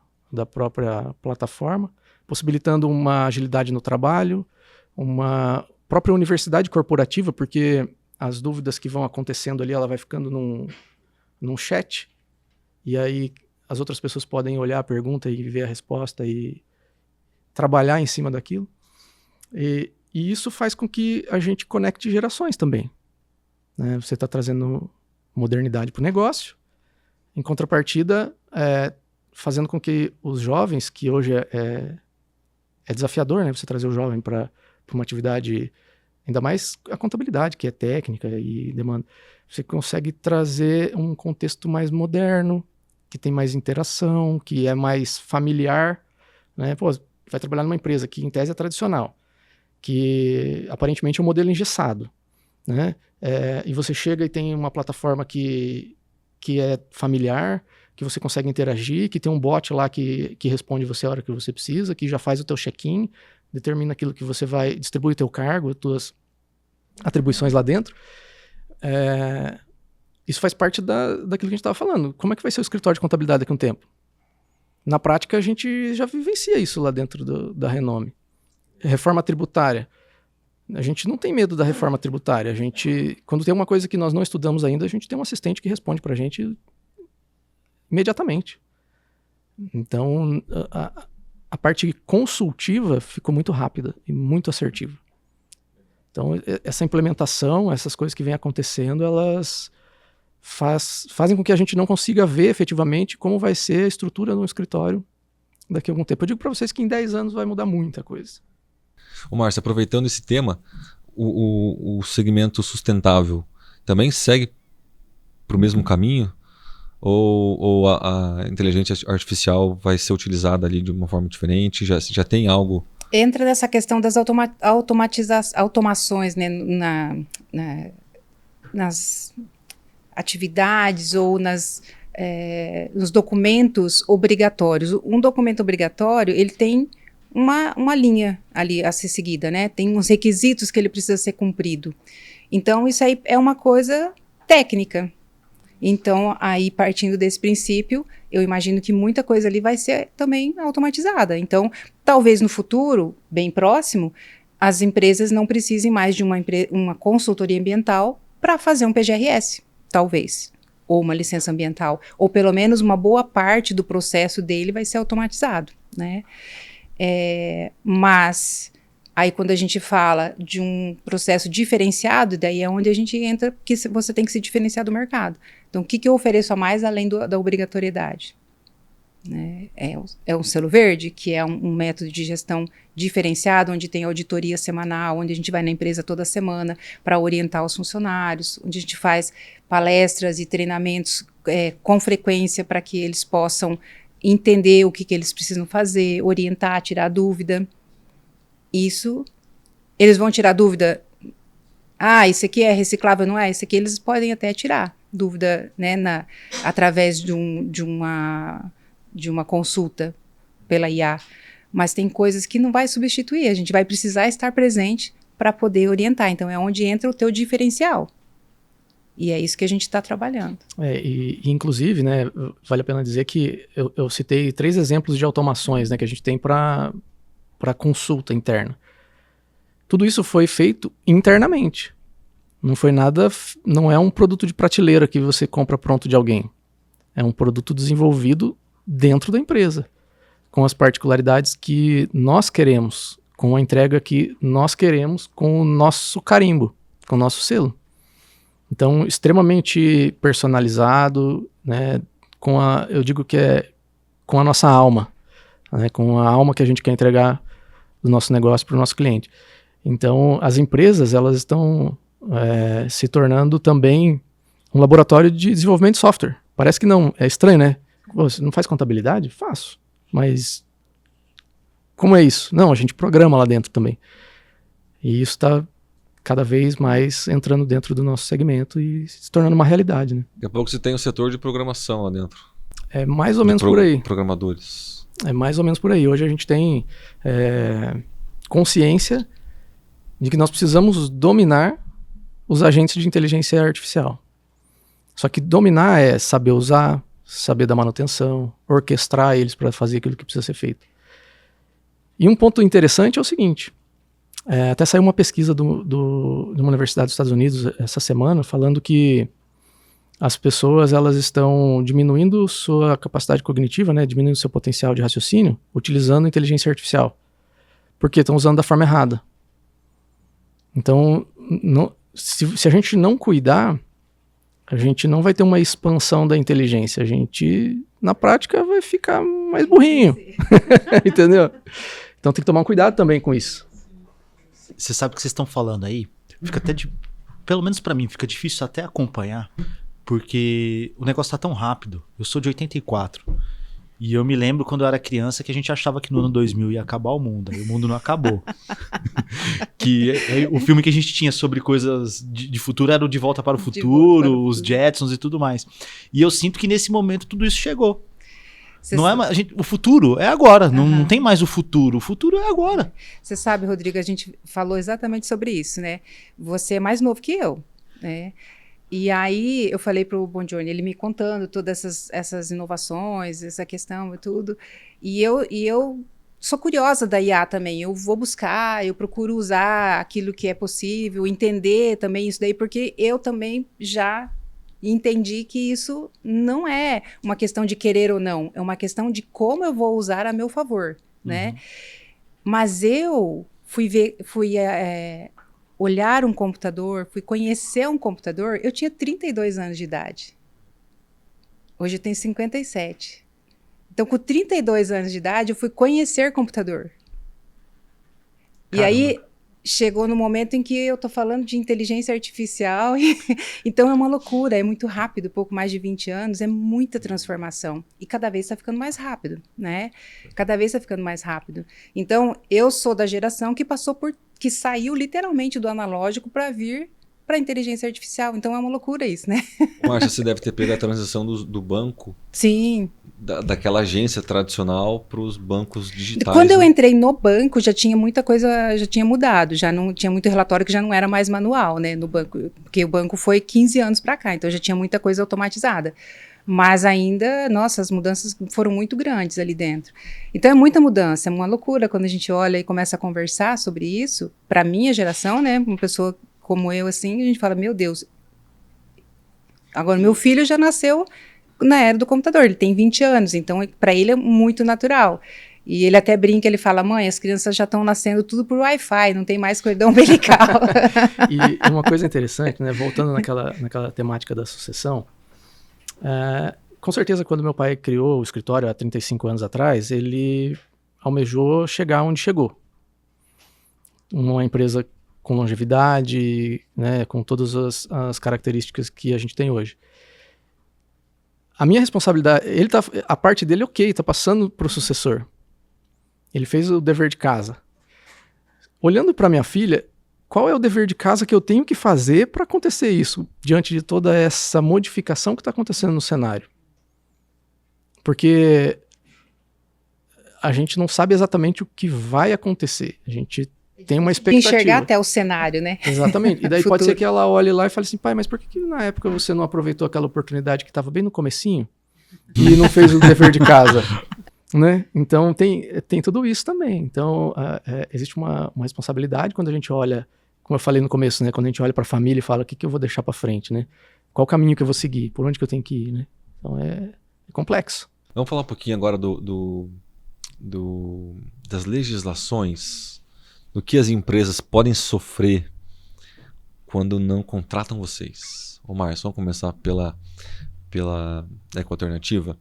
Speaker 4: plataforma, possibilitando uma agilidade no trabalho, uma própria universidade corporativa, porque as dúvidas que vão acontecendo ali, ela vai ficando num chat, e aí as outras pessoas podem olhar a pergunta e ver a resposta e trabalhar em cima daquilo. E isso faz com que a gente conecte gerações também. Né? Você está trazendo modernidade para o negócio, em contrapartida, fazendo com que os jovens, que hoje é desafiador, né? Você trazer o jovem para uma atividade, ainda mais a contabilidade, que é técnica e demanda, você consegue trazer um contexto mais moderno, que tem mais interação, que é mais familiar, né? Pô, vai trabalhar numa empresa que em tese é tradicional, que aparentemente é um modelo engessado, né? E você chega e tem uma plataforma que é familiar, que você consegue interagir, que tem um bot lá que responde você a hora que você precisa, que já faz o teu check-in, determina aquilo que você vai, distribui o teu cargo, as tuas atribuições lá dentro. Isso faz parte daquilo que a gente estava falando. Como é que vai ser o escritório de contabilidade daqui a um tempo? Na prática, a gente já vivencia isso lá dentro da Renome. Reforma tributária. A gente não tem medo da reforma tributária. A gente, quando tem uma coisa que nós não estudamos ainda, a gente tem um assistente que responde para a gente imediatamente. Então, a parte consultiva ficou muito rápida e muito assertiva. Então, essa implementação, essas coisas que vêm acontecendo, elas fazem com que a gente não consiga ver efetivamente como vai ser a estrutura no escritório daqui a algum tempo. Eu digo para vocês que em 10 anos vai mudar muita coisa.
Speaker 2: Ô Márcio, aproveitando esse tema, o segmento sustentável também segue para o mesmo caminho? Ou a inteligência artificial vai ser utilizada ali de uma forma diferente? Já tem algo?
Speaker 3: Entra nessa questão das automações, né, nas atividades ou nos documentos obrigatórios. Um documento obrigatório, ele tem uma linha ali a ser seguida, né? Tem uns requisitos que ele precisa ser cumprido. Então, isso aí é uma coisa técnica. Então, aí, partindo desse princípio, eu imagino que muita coisa ali vai ser também automatizada. Então, talvez no futuro, bem próximo, as empresas não precisem mais de uma consultoria ambiental para fazer um PGRS, talvez, ou uma licença ambiental, ou pelo menos uma boa parte do processo dele vai ser automatizado, né? Mas aí quando a gente fala de um processo diferenciado, daí é onde a gente entra, que você tem que se diferenciar do mercado. Então, o que eu ofereço a mais além da obrigatoriedade? Né? É um selo verde, que é um método de gestão diferenciado, onde tem auditoria semanal, onde a gente vai na empresa toda semana para orientar os funcionários, onde a gente faz palestras e treinamentos com frequência para que eles possam entender o que eles precisam fazer, orientar, tirar dúvida. Isso, eles vão tirar dúvida, isso aqui é reciclável, não é? Isso aqui eles podem até tirar dúvida, né, através de uma consulta pela IA, mas tem coisas que não vai substituir, a gente vai precisar estar presente para poder orientar, então é onde entra o teu diferencial, e é isso que a gente está trabalhando.
Speaker 4: E inclusive, né, vale a pena dizer que eu citei 3 exemplos de automações, né, que a gente tem para consulta interna. Tudo isso foi feito internamente. Não foi nada, não é um produto de prateleira que você compra pronto de alguém. É um produto desenvolvido dentro da empresa, com as particularidades que nós queremos, com a entrega que nós queremos, com o nosso carimbo, com o nosso selo. Então, extremamente personalizado, né, eu digo que é com a nossa alma, né, com a alma que a gente quer entregar do nosso negócio para o nosso cliente. Então, as empresas, elas estão se tornando também um laboratório de desenvolvimento de software. Parece que não, é estranho, né? Você não faz contabilidade? Faço. Mas como é isso? Não, a gente programa lá dentro também. E isso está cada vez mais entrando dentro do nosso segmento e se tornando uma realidade, né?
Speaker 2: Daqui a pouco você tem o setor de programação lá dentro.
Speaker 4: É mais ou menos por aí.
Speaker 2: Programadores.
Speaker 4: É mais ou menos por aí. Hoje a gente tem consciência de que nós precisamos dominar os agentes de inteligência artificial. Só que dominar é saber usar, saber dar manutenção, orquestrar eles para fazer aquilo que precisa ser feito. E um ponto interessante é o seguinte, até saiu uma pesquisa de uma universidade dos Estados Unidos essa semana falando que as pessoas elas estão diminuindo sua capacidade cognitiva, né, diminuindo seu potencial de raciocínio, utilizando inteligência artificial. Porque estão usando da forma errada. Então, se a gente não cuidar, a gente não vai ter uma expansão da inteligência. A gente, na prática, vai ficar mais burrinho. Entendeu? Então tem que tomar um cuidado também com isso.
Speaker 1: Você sabe o que vocês estão falando aí? Fica até pelo menos pra mim, fica difícil até acompanhar, porque o negócio tá tão rápido. Eu sou de 84. E eu me lembro quando eu era criança que a gente achava que no ano 2000 ia acabar o mundo. Aí o mundo não acabou. O filme que a gente tinha sobre coisas de futuro era o De Volta para o Futuro, os Jetsons e tudo mais. E eu sinto que nesse momento tudo isso chegou. O futuro é agora, não tem mais o futuro é agora.
Speaker 3: Você sabe, Rodrigo, a gente falou exatamente sobre isso, né? Você é mais novo que eu, né? E aí eu falei para o Bongiorno, ele me contando todas essas inovações, essa questão e tudo. E eu sou curiosa da IA também. Eu vou buscar, eu procuro usar aquilo que é possível, entender também isso daí, porque eu também já entendi que isso não é uma questão de querer ou não, é uma questão de como eu vou usar a meu favor, né? Mas eu fui olhar um computador, fui conhecer um computador, eu tinha 32 anos de idade. Hoje eu tenho 57. Então, com 32 anos de idade, eu fui conhecer computador. Caramba. E aí, chegou no momento em que eu tô falando de inteligência artificial, então é uma loucura, é muito rápido, pouco mais de 20 anos, é muita transformação. E cada vez está ficando mais rápido, né? Cada vez está ficando mais rápido. Então, eu sou da geração que saiu literalmente do analógico para vir para a inteligência artificial. Então, é uma loucura isso, né?
Speaker 2: Márcia, você deve ter pego a transição do banco.
Speaker 3: Sim.
Speaker 2: Daquela agência tradicional para os bancos digitais.
Speaker 3: Quando eu entrei no banco, já tinha muita coisa, já tinha mudado, já não tinha muito relatório que já não era mais manual, né, no banco, porque o banco foi 15 anos para cá, então já tinha muita coisa automatizada. Mas ainda, nossa, as mudanças foram muito grandes ali dentro. Então é muita mudança, é uma loucura quando a gente olha e começa a conversar sobre isso. Para minha geração, né, uma pessoa como eu assim, a gente fala, meu Deus. Agora meu filho já nasceu na era do computador, ele tem 20 anos, então para ele é muito natural. E ele até brinca, ele fala, mãe, as crianças já estão nascendo tudo por Wi-Fi, não tem mais cordão umbilical.
Speaker 4: E uma coisa interessante, né, voltando naquela temática da sucessão, com certeza quando meu pai criou o escritório há 35 anos atrás, ele almejou chegar onde chegou. Uma empresa com longevidade, né, com todas as características que a gente tem hoje. A minha responsabilidade, a parte dele, ok, tá passando pro sucessor. Ele fez o dever de casa. Olhando para minha filha, qual é o dever de casa que eu tenho que fazer para acontecer isso, diante de toda essa modificação que está acontecendo no cenário? Porque a gente não sabe exatamente o que vai acontecer. A gente tem uma expectativa.
Speaker 3: Enxergar até o cenário, né?
Speaker 4: Exatamente. E daí pode ser que ela olhe lá e fale assim, pai, mas por que na época você não aproveitou aquela oportunidade que estava bem no comecinho e não fez o dever de casa? Né? Então tem tudo isso também. Então existe uma responsabilidade quando a gente olha, como eu falei no começo, né? Quando a gente olha para a família e fala, o que eu vou deixar para frente, né? Qual o caminho que eu vou seguir? Por onde que eu tenho que ir, né? Então é complexo.
Speaker 2: Vamos falar um pouquinho agora das legislações, do que as empresas podem sofrer quando não contratam vocês. Ô Márcio, vamos começar pela Ecoalternativa.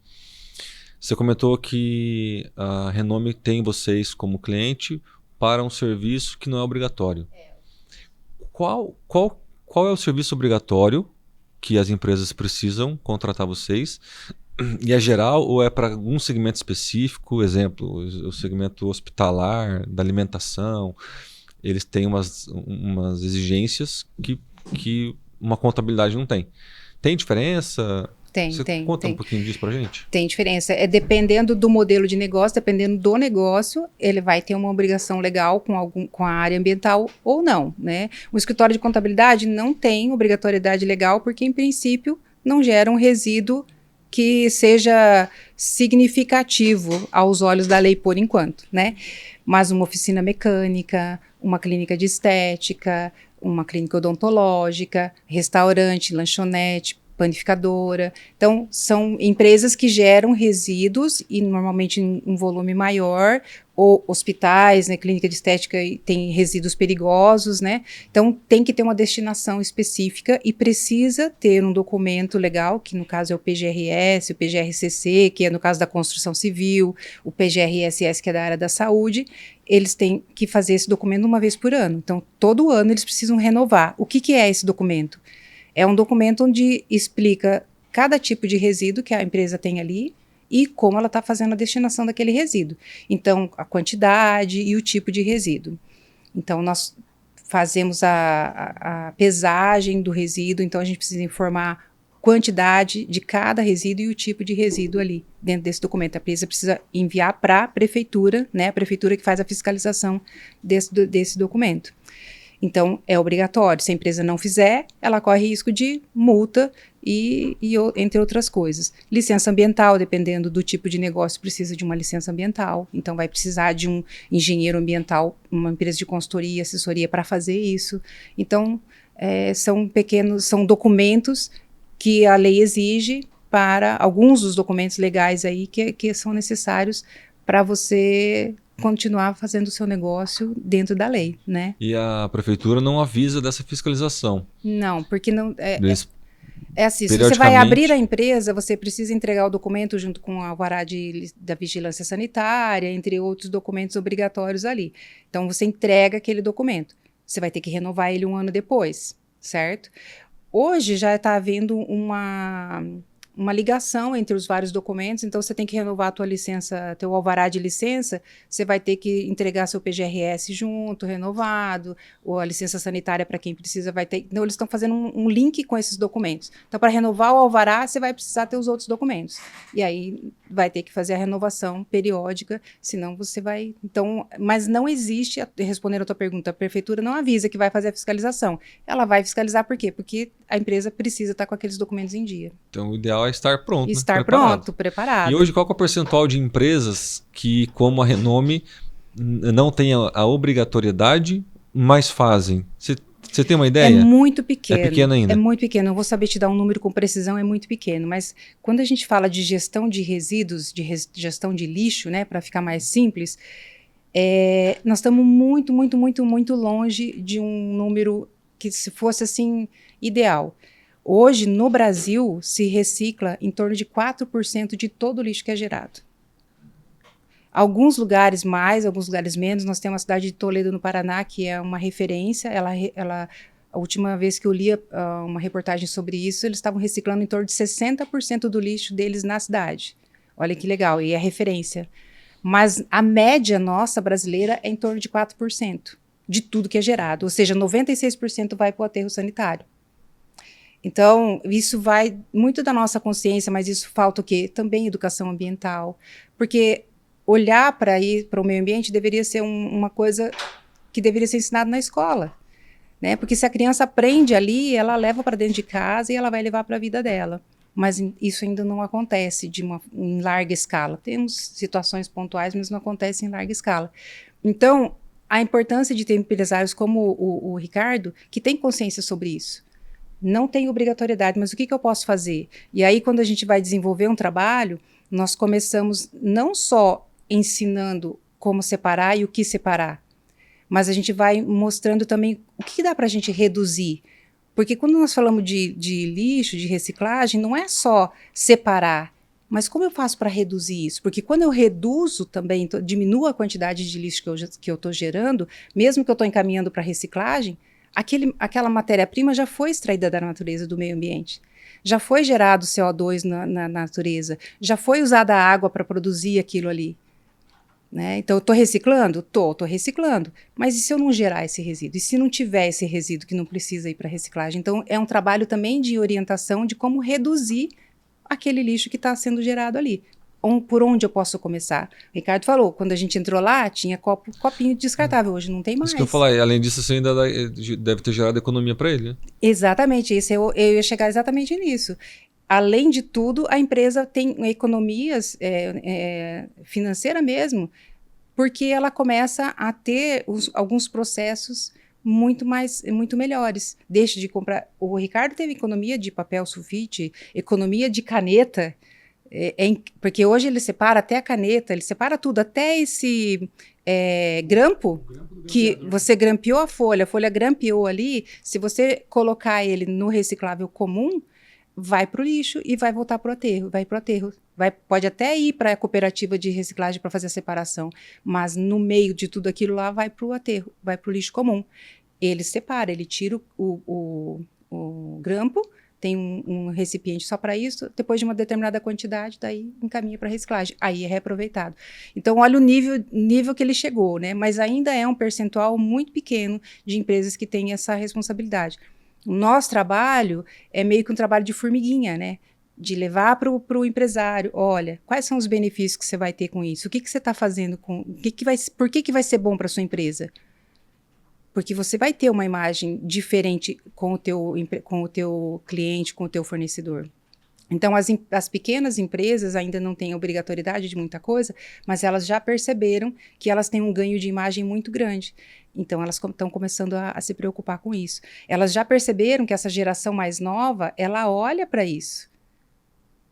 Speaker 2: Você comentou que a Renome tem vocês como cliente para um serviço que não é obrigatório. Qual é o serviço obrigatório que as empresas precisam contratar vocês? E é geral ou é para algum segmento específico? Exemplo, o segmento hospitalar, da alimentação, eles têm umas exigências que uma contabilidade não tem. Tem diferença? Você conta um pouquinho disso pra gente?
Speaker 3: Tem diferença. Dependendo do modelo de negócio, dependendo do negócio, ele vai ter uma obrigação legal com a área ambiental ou não, né? O escritório de contabilidade não tem obrigatoriedade legal porque, em princípio, não gera um resíduo que seja significativo aos olhos da lei por enquanto, né? Mas uma oficina mecânica, uma clínica de estética, uma clínica odontológica, restaurante, lanchonete, panificadora. Então, são empresas que geram resíduos e normalmente em um volume maior, ou hospitais, né, clínica de estética tem resíduos perigosos, né? Então, tem que ter uma destinação específica e precisa ter um documento legal, que no caso é o PGRS, o PGRCC, que é no caso da construção civil, o PGRSS, que é da área da saúde. Eles têm que fazer esse documento uma vez por ano. Então, todo ano eles precisam renovar. O que é esse documento? É um documento onde explica cada tipo de resíduo que a empresa tem ali e como ela está fazendo a destinação daquele resíduo. Então, a quantidade e o tipo de resíduo. Então, nós fazemos a pesagem do resíduo, então a gente precisa informar quantidade de cada resíduo e o tipo de resíduo ali dentro desse documento. A empresa precisa enviar para a prefeitura, né, a prefeitura que faz a fiscalização desse documento. Então, é obrigatório. Se a empresa não fizer, ela corre risco de multa entre outras coisas. Licença ambiental, dependendo do tipo de negócio, precisa de uma licença ambiental. Então, vai precisar de um engenheiro ambiental, uma empresa de consultoria, assessoria para fazer isso. Então, são documentos que a lei exige para alguns dos documentos legais aí que são necessários para você continuar fazendo o seu negócio dentro da lei, né?
Speaker 2: E a prefeitura não avisa dessa fiscalização.
Speaker 3: Não, porque não
Speaker 2: Eles,
Speaker 3: assim, se você vai abrir a empresa, você precisa entregar o documento junto com o alvará da vigilância sanitária, entre outros documentos obrigatórios ali. Então, você entrega aquele documento. Você vai ter que renovar ele 1 ano depois, certo? Hoje já está havendo uma ligação entre os vários documentos, então você tem que renovar a tua licença, teu alvará de licença, você vai ter que entregar seu PGRS junto, renovado, ou a licença sanitária para quem precisa vai ter. Então, eles estão fazendo um link com esses documentos. Então, para renovar o alvará, você vai precisar ter os outros documentos. E aí vai ter que fazer a renovação periódica, senão você vai... Então, mas não existe, respondendo a tua pergunta, a prefeitura não avisa que vai fazer a fiscalização. Ela vai fiscalizar por quê? Porque a empresa precisa estar com aqueles documentos em dia.
Speaker 2: Então, o ideal é estar pronto.
Speaker 3: Estar pronto, preparado.
Speaker 2: E hoje, qual que é o percentual de empresas que, como a Renome, não tem a obrigatoriedade, mas fazem? Você tem uma ideia?
Speaker 3: É muito pequeno.
Speaker 2: É pequeno ainda?
Speaker 3: É muito pequeno. Não vou saber te dar um número com precisão, é muito pequeno. Mas quando a gente fala de gestão de resíduos, gestão de lixo, né, para ficar mais simples, nós estamos muito, muito, muito, muito longe de um número que, se fosse assim, ideal. Hoje, no Brasil, se recicla em torno de 4% de todo o lixo que é gerado. Alguns lugares mais, alguns lugares menos. Nós temos a cidade de Toledo, no Paraná, que é uma referência. A última vez que eu li uma reportagem sobre isso, eles estavam reciclando em torno de 60% do lixo deles na cidade. Olha que legal, e é referência. Mas a média nossa brasileira é em torno de 4% de tudo que é gerado. Ou seja, 96% vai para o aterro sanitário. Então, isso vai muito da nossa consciência, mas isso falta o quê? Também educação ambiental. Porque olhar para o meio ambiente deveria ser uma coisa que deveria ser ensinada na escola, né? Porque se a criança aprende ali, ela leva para dentro de casa e ela vai levar para a vida dela. Mas isso ainda não acontece em larga escala. Temos situações pontuais, mas não acontece em larga escala. Então, a importância de ter empresários como o Ricardo, que tem consciência sobre isso. Não tem obrigatoriedade, mas o que eu posso fazer? E aí, quando a gente vai desenvolver um trabalho, nós começamos não só ensinando como separar e o que separar, mas a gente vai mostrando também o que dá para a gente reduzir. Porque quando nós falamos de lixo, de reciclagem, não é só separar, mas como eu faço para reduzir isso? Porque quando eu reduzo também, diminuo a quantidade de lixo que eu estou gerando, mesmo que eu estou encaminhando para reciclagem, aquela matéria-prima já foi extraída da natureza, do meio ambiente. Já foi gerado CO2 na natureza. Já foi usada a água para produzir aquilo ali. Né? Então, eu estou reciclando? Estou reciclando. Mas e se eu não gerar esse resíduo? E se não tiver esse resíduo que não precisa ir para reciclagem? Então, é um trabalho também de orientação de como reduzir aquele lixo que está sendo gerado ali. Por onde eu posso começar? O Ricardo falou, quando a gente entrou lá, tinha copinho descartável, hoje não tem mais.
Speaker 2: Isso que eu falar, além disso, você ainda deve ter gerado economia para ele, né?
Speaker 3: Exatamente, eu ia chegar exatamente nisso. Além de tudo, a empresa tem economias financeiras mesmo, porque ela começa a ter alguns processos muito melhores. Deixa de comprar. O Ricardo teve economia de papel sulfite, economia de caneta, porque hoje ele separa até a caneta, ele separa tudo, até esse grampo que você grampeou a folha grampeou ali, se você colocar ele no reciclável comum, vai para o lixo e vai voltar para o aterro, pode até ir para a cooperativa de reciclagem para fazer a separação, mas no meio de tudo aquilo lá vai para o aterro, vai para o lixo comum. Ele separa, ele tira o grampo, tem um recipiente só para isso, depois de uma determinada quantidade, daí encaminha para reciclagem, aí é reaproveitado. Então, olha o nível que ele chegou, né? Mas ainda é um percentual muito pequeno de empresas que têm essa responsabilidade. O nosso trabalho é meio que um trabalho de formiguinha, né? De levar para o empresário, olha, quais são os benefícios que você vai ter com isso? O que você está fazendo por que vai ser bom para a sua empresa? Porque você vai ter uma imagem diferente com o teu cliente, com o teu fornecedor. Então, as pequenas empresas ainda não têm obrigatoriedade de muita coisa, mas elas já perceberam que elas têm um ganho de imagem muito grande. Então, elas estão começando a se preocupar com isso. Elas já perceberam que essa geração mais nova, ela olha para isso.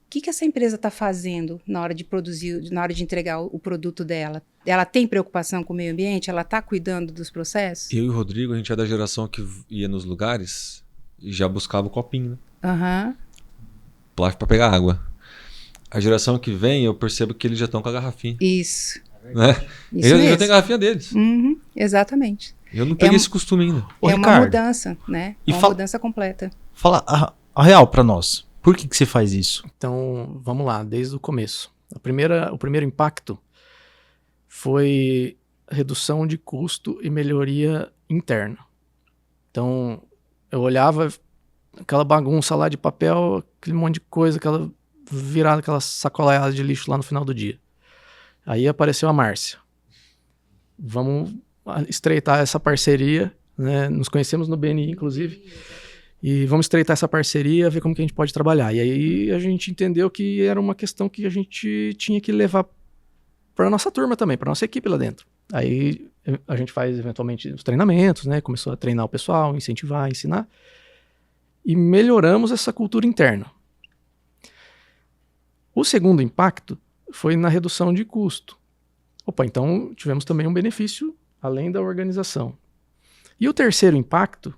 Speaker 3: O que essa empresa está fazendo na hora de produzir, na hora de entregar o produto dela? Ela tem preocupação com o meio ambiente? Ela está cuidando dos processos?
Speaker 2: Eu e o Rodrigo, a gente é da geração que ia nos lugares e já buscava o copinho, né?
Speaker 3: Aham.
Speaker 2: Plástico para pegar água. A geração que vem, eu percebo que eles já estão com a garrafinha.
Speaker 3: Isso.
Speaker 2: Né?
Speaker 3: Isso
Speaker 2: Eles
Speaker 3: mesmo.
Speaker 2: já têm a garrafinha deles.
Speaker 3: Uhum, exatamente.
Speaker 2: Eu não peguei esse costume ainda.
Speaker 1: Ô,
Speaker 3: é uma
Speaker 1: Ricardo,
Speaker 3: mudança, né?
Speaker 1: e
Speaker 3: É uma
Speaker 1: fala-
Speaker 3: mudança completa.
Speaker 1: Fala a real pra nós. Por que você faz isso?
Speaker 4: Então, vamos lá, desde o começo. O primeiro impacto foi redução de custo e melhoria interna. Então, eu olhava aquela bagunça lá de papel, aquele monte de coisa, aquela sacolaiada de lixo lá no final do dia. Aí apareceu a Márcia. Vamos estreitar essa parceria, né? Nos conhecemos no BNI, inclusive. E vamos estreitar essa parceria, ver como que a gente pode trabalhar. E aí a gente entendeu que era uma questão que a gente tinha que levar para nossa turma também, para nossa equipe lá dentro. Aí a gente faz eventualmente os treinamentos, né? Começou a treinar o pessoal, incentivar, ensinar. E melhoramos essa cultura interna. O segundo impacto foi na redução de custo. Opa, então tivemos também um benefício além da organização. E o terceiro impacto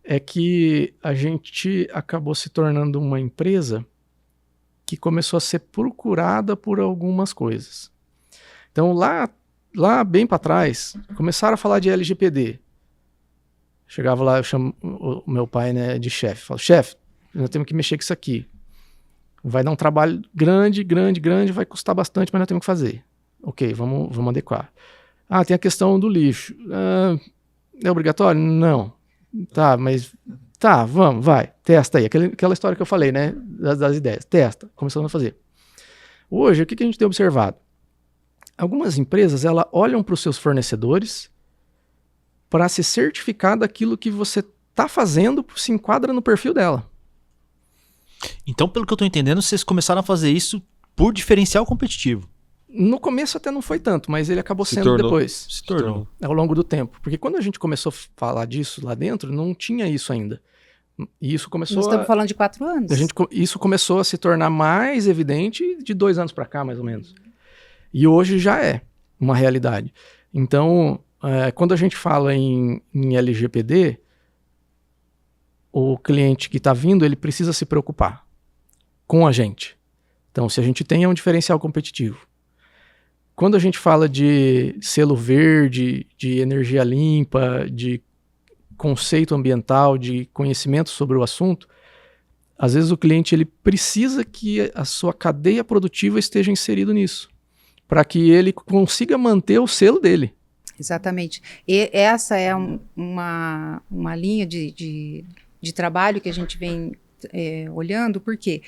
Speaker 4: é que a gente acabou se tornando uma empresa que começou a ser procurada por algumas coisas. Então, lá bem para trás, começaram a falar de LGPD. Chegava lá, eu chamo o meu pai, né, de chefe. Falo, chefe, nós temos que mexer com isso aqui. Vai dar um trabalho grande, vai custar bastante, mas nós temos que fazer. Ok, vamos adequar. Ah, tem a questão do lixo. É obrigatório? Não. Tá, mas... Tá, vamos, vai, testa aí. Aquela história que eu falei, né, das ideias. Testa, começando a fazer. Hoje, o que a gente tem observado? Algumas empresas, elas olham para os seus fornecedores para se certificar daquilo que você está fazendo se enquadra no perfil dela.
Speaker 1: Então, pelo que eu tô entendendo, vocês começaram a fazer isso por diferencial competitivo.
Speaker 4: No começo até não foi tanto, mas ele acabou
Speaker 2: Se
Speaker 4: sendo
Speaker 2: tornou.
Speaker 4: depois.
Speaker 1: Se tornou.
Speaker 4: Ao longo do tempo. Porque quando a gente começou a falar disso lá dentro, não tinha isso ainda. E isso começou
Speaker 3: Nós estamos falando de 4 anos.
Speaker 4: isso começou a se tornar mais evidente de 2 anos para cá, mais ou menos. E hoje já é uma realidade. Então, quando a gente fala em LGPD, o cliente que está vindo, ele precisa se preocupar com a gente. Então, se a gente tem, é um diferencial competitivo. Quando a gente fala de selo verde, de energia limpa, de conceito ambiental, de conhecimento sobre o assunto, às vezes o cliente ele precisa que a sua cadeia produtiva esteja inserido nisso, para que ele consiga manter o selo dele.
Speaker 3: Exatamente. E essa é uma linha de trabalho que a gente vem olhando. Por quê?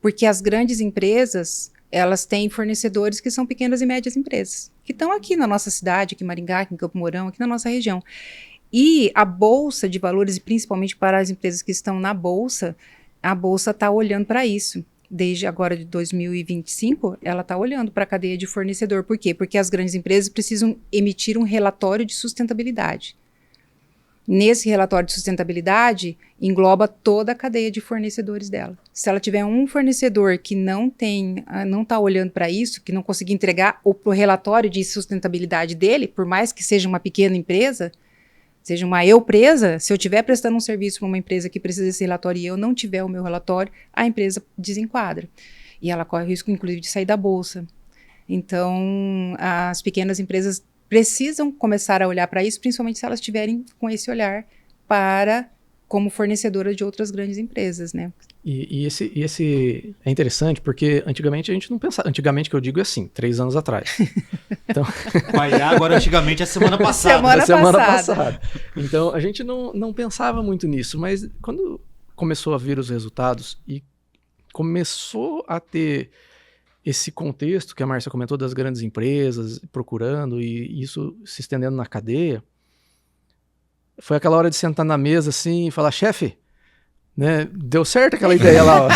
Speaker 3: Porque as grandes empresas, elas têm fornecedores que são pequenas e médias empresas, que estão aqui na nossa cidade, aqui em Maringá, aqui em Campo Mourão, aqui na nossa região. E a Bolsa de Valores, e principalmente para as empresas que estão na Bolsa, a Bolsa está olhando para isso. Desde agora de 2025, ela está olhando para a cadeia de fornecedor. Por quê? Porque as grandes empresas precisam emitir um relatório de sustentabilidade. Nesse relatório de sustentabilidade, engloba toda a cadeia de fornecedores dela. Se ela tiver um fornecedor que não está olhando para isso, que não conseguir entregar o relatório de sustentabilidade dele, por mais que seja uma pequena empresa, seja uma eu-presa, se eu estiver prestando um serviço para uma empresa que precisa desse relatório e eu não tiver o meu relatório, a empresa desenquadra. E ela corre o risco, inclusive, de sair da bolsa. Então, as pequenas empresas precisam começar a olhar para isso, principalmente se elas estiverem com esse olhar como fornecedora de outras grandes empresas, né?
Speaker 4: E esse é interessante porque antigamente a gente não pensava. Antigamente que eu digo é assim, 3 anos atrás. Então,
Speaker 1: Mas agora, antigamente, é semana passada.
Speaker 3: Semana
Speaker 4: passada. Então a gente não pensava muito nisso, mas quando começou a vir os resultados e começou a ter esse contexto que a Márcia comentou das grandes empresas procurando e isso se estendendo na cadeia, foi aquela hora de sentar na mesa assim e falar, chefe, né, deu certo aquela ideia lá, ó.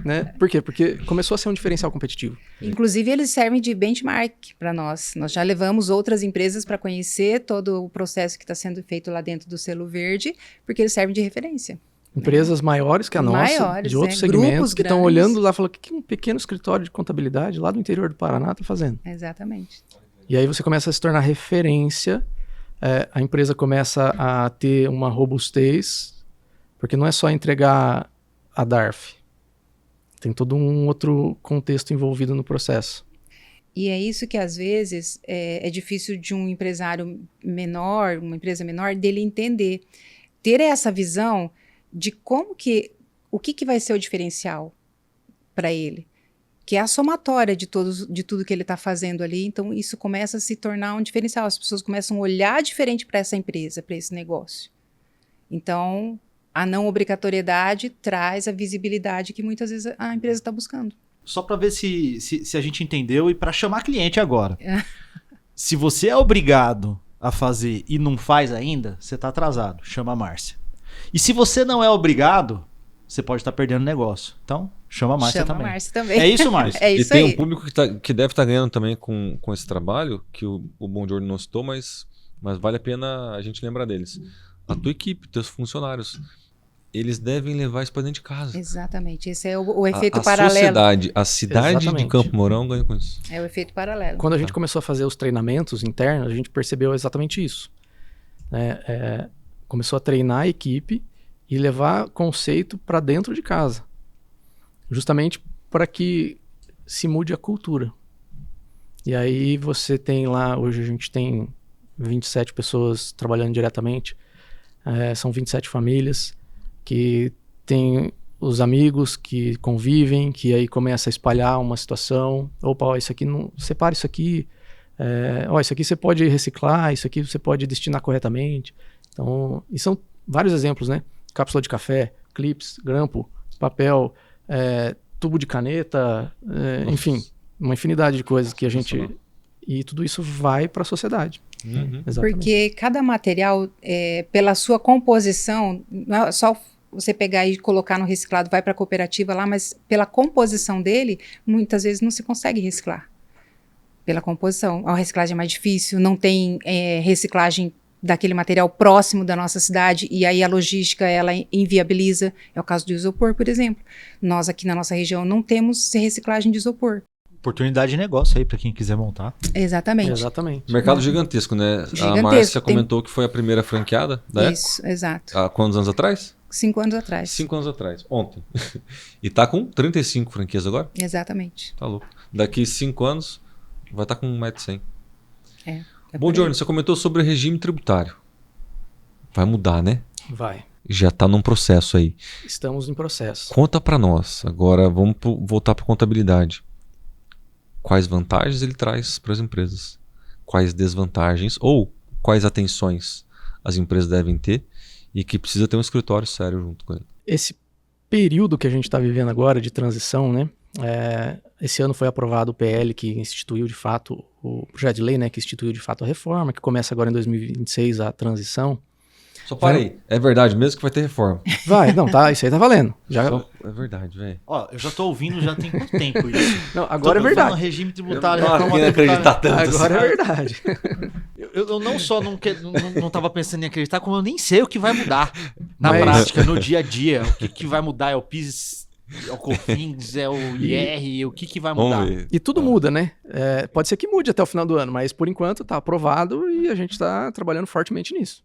Speaker 4: Né? Por quê? Porque começou a ser um diferencial competitivo.
Speaker 3: Inclusive, eles servem de benchmark para nós. Nós já levamos outras empresas para conhecer todo o processo que está sendo feito lá dentro do selo verde, porque eles servem de referência.
Speaker 4: Empresas maiores que a nossa,
Speaker 3: Maiores,
Speaker 4: de outros
Speaker 3: né?
Speaker 4: segmentos,
Speaker 3: Grupos
Speaker 4: que estão
Speaker 3: grandes.
Speaker 4: olhando lá e falam, o que um pequeno escritório de contabilidade lá do interior do Paraná está fazendo?
Speaker 3: Exatamente.
Speaker 4: E aí você começa a se tornar referência, a empresa começa a ter uma robustez, porque não é só entregar a DARF. Tem todo um outro contexto envolvido no processo.
Speaker 3: E é isso que, às vezes, é difícil de um empresário menor, uma empresa menor, dele entender. Ter essa visão de o que vai ser o diferencial para ele. Que é a somatória de tudo que ele está fazendo ali. Então, isso começa a se tornar um diferencial. As pessoas começam a olhar diferente para essa empresa, para esse negócio. Então, a não obrigatoriedade traz a visibilidade que muitas vezes a empresa está buscando.
Speaker 1: Só para ver se a gente entendeu e para chamar cliente agora. Se você é obrigado a fazer e não faz ainda, você está atrasado. Chama a Márcia. E se você não é obrigado, você pode estar perdendo negócio. Então, chama a Márcia
Speaker 3: Chama
Speaker 1: também.
Speaker 3: a Márcia também.
Speaker 1: É isso, Márcia?
Speaker 3: É
Speaker 2: E
Speaker 3: isso
Speaker 2: tem
Speaker 3: aí.
Speaker 2: um público que deve estar ganhando também com esse trabalho, que o Bom Giorno não citou, mas vale a pena a gente lembrar deles. A tua equipe, teus funcionários, eles devem levar isso para dentro de casa.
Speaker 3: Exatamente. Esse é o efeito
Speaker 2: a
Speaker 3: paralelo.
Speaker 2: a cidade
Speaker 4: Exatamente.
Speaker 2: de Campo Mourão ganha com isso.
Speaker 3: É o efeito paralelo.
Speaker 4: Quando a gente começou a fazer os treinamentos internos, a gente percebeu exatamente isso. Né? Começou a treinar a equipe e levar conceito para dentro de casa. Justamente para que se mude a cultura. E aí você tem lá, hoje a gente tem 27 pessoas trabalhando diretamente, são 27 famílias que têm os amigos que convivem, que aí começa a espalhar uma situação. Opa, ó, isso aqui não. Separa isso aqui. Isso aqui você pode reciclar, isso aqui você pode destinar corretamente. Então, e são vários exemplos, né? Cápsula de café, clips, grampo, papel, tubo de caneta, enfim, uma infinidade de coisas que a gente. E tudo isso vai para a sociedade.
Speaker 2: Uhum.
Speaker 4: Exatamente.
Speaker 3: Porque cada material, pela sua composição, não é só você pegar e colocar no reciclado, vai para a cooperativa lá, mas pela composição dele, muitas vezes não se consegue reciclar. Pela composição. A reciclagem é mais difícil, não tem reciclagem daquele material próximo da nossa cidade, e aí a logística, ela inviabiliza. É o caso do isopor, por exemplo. Nós aqui na nossa região não temos reciclagem de isopor.
Speaker 1: Oportunidade de negócio aí para quem quiser montar.
Speaker 3: Exatamente.
Speaker 4: Exatamente.
Speaker 2: Mercado gigantesco, né? A
Speaker 3: Gigantesco.
Speaker 2: Márcia comentou que foi a primeira franqueada da Eco.
Speaker 3: Isso, exato.
Speaker 2: Há quantos anos atrás?
Speaker 3: 5 anos atrás.
Speaker 2: 5 anos atrás, ontem. E tá com 35 franquias agora?
Speaker 3: Exatamente.
Speaker 2: Tá louco. Daqui 5 anos vai estar com 1,1 m.
Speaker 3: É
Speaker 2: Bom,
Speaker 3: por aí.
Speaker 2: Giorno, você comentou sobre regime tributário. Vai mudar, né?
Speaker 4: Vai.
Speaker 2: Já tá num processo aí.
Speaker 4: Estamos em processo.
Speaker 2: Conta para nós. Agora vamos voltar para contabilidade. Quais vantagens ele traz para as empresas? Quais desvantagens ou quais atenções as empresas devem ter e que precisa ter um escritório sério junto com ele?
Speaker 4: Esse período que a gente está vivendo agora de transição, né? Esse ano foi aprovado o PL que instituiu de fato, o projeto de lei, né? Que instituiu de fato a reforma, que começa agora em 2026 a transição.
Speaker 2: Só para aí. É verdade mesmo que vai ter reforma?
Speaker 4: Vai, não, tá, isso aí tá valendo. Já,
Speaker 2: É verdade, velho.
Speaker 1: Ó, eu já tô ouvindo já tem quanto tempo isso.
Speaker 4: não, agora é
Speaker 1: Tô falando
Speaker 4: verdade.
Speaker 1: regime tributário,
Speaker 2: Eu não
Speaker 1: reforma
Speaker 2: quero acreditar
Speaker 1: tributária.
Speaker 2: tanto.
Speaker 4: Agora é verdade.
Speaker 1: Eu não só não tava pensando em acreditar, como eu nem sei o que vai mudar na
Speaker 4: Mas-
Speaker 1: prática, no dia a dia. O que vai mudar é o PIS, é o COFINS, é o IR, o que vai mudar?
Speaker 2: Vamos ver.
Speaker 4: E tudo muda, né? Pode ser que mude até o final do ano, mas por enquanto tá aprovado e a gente está trabalhando fortemente nisso.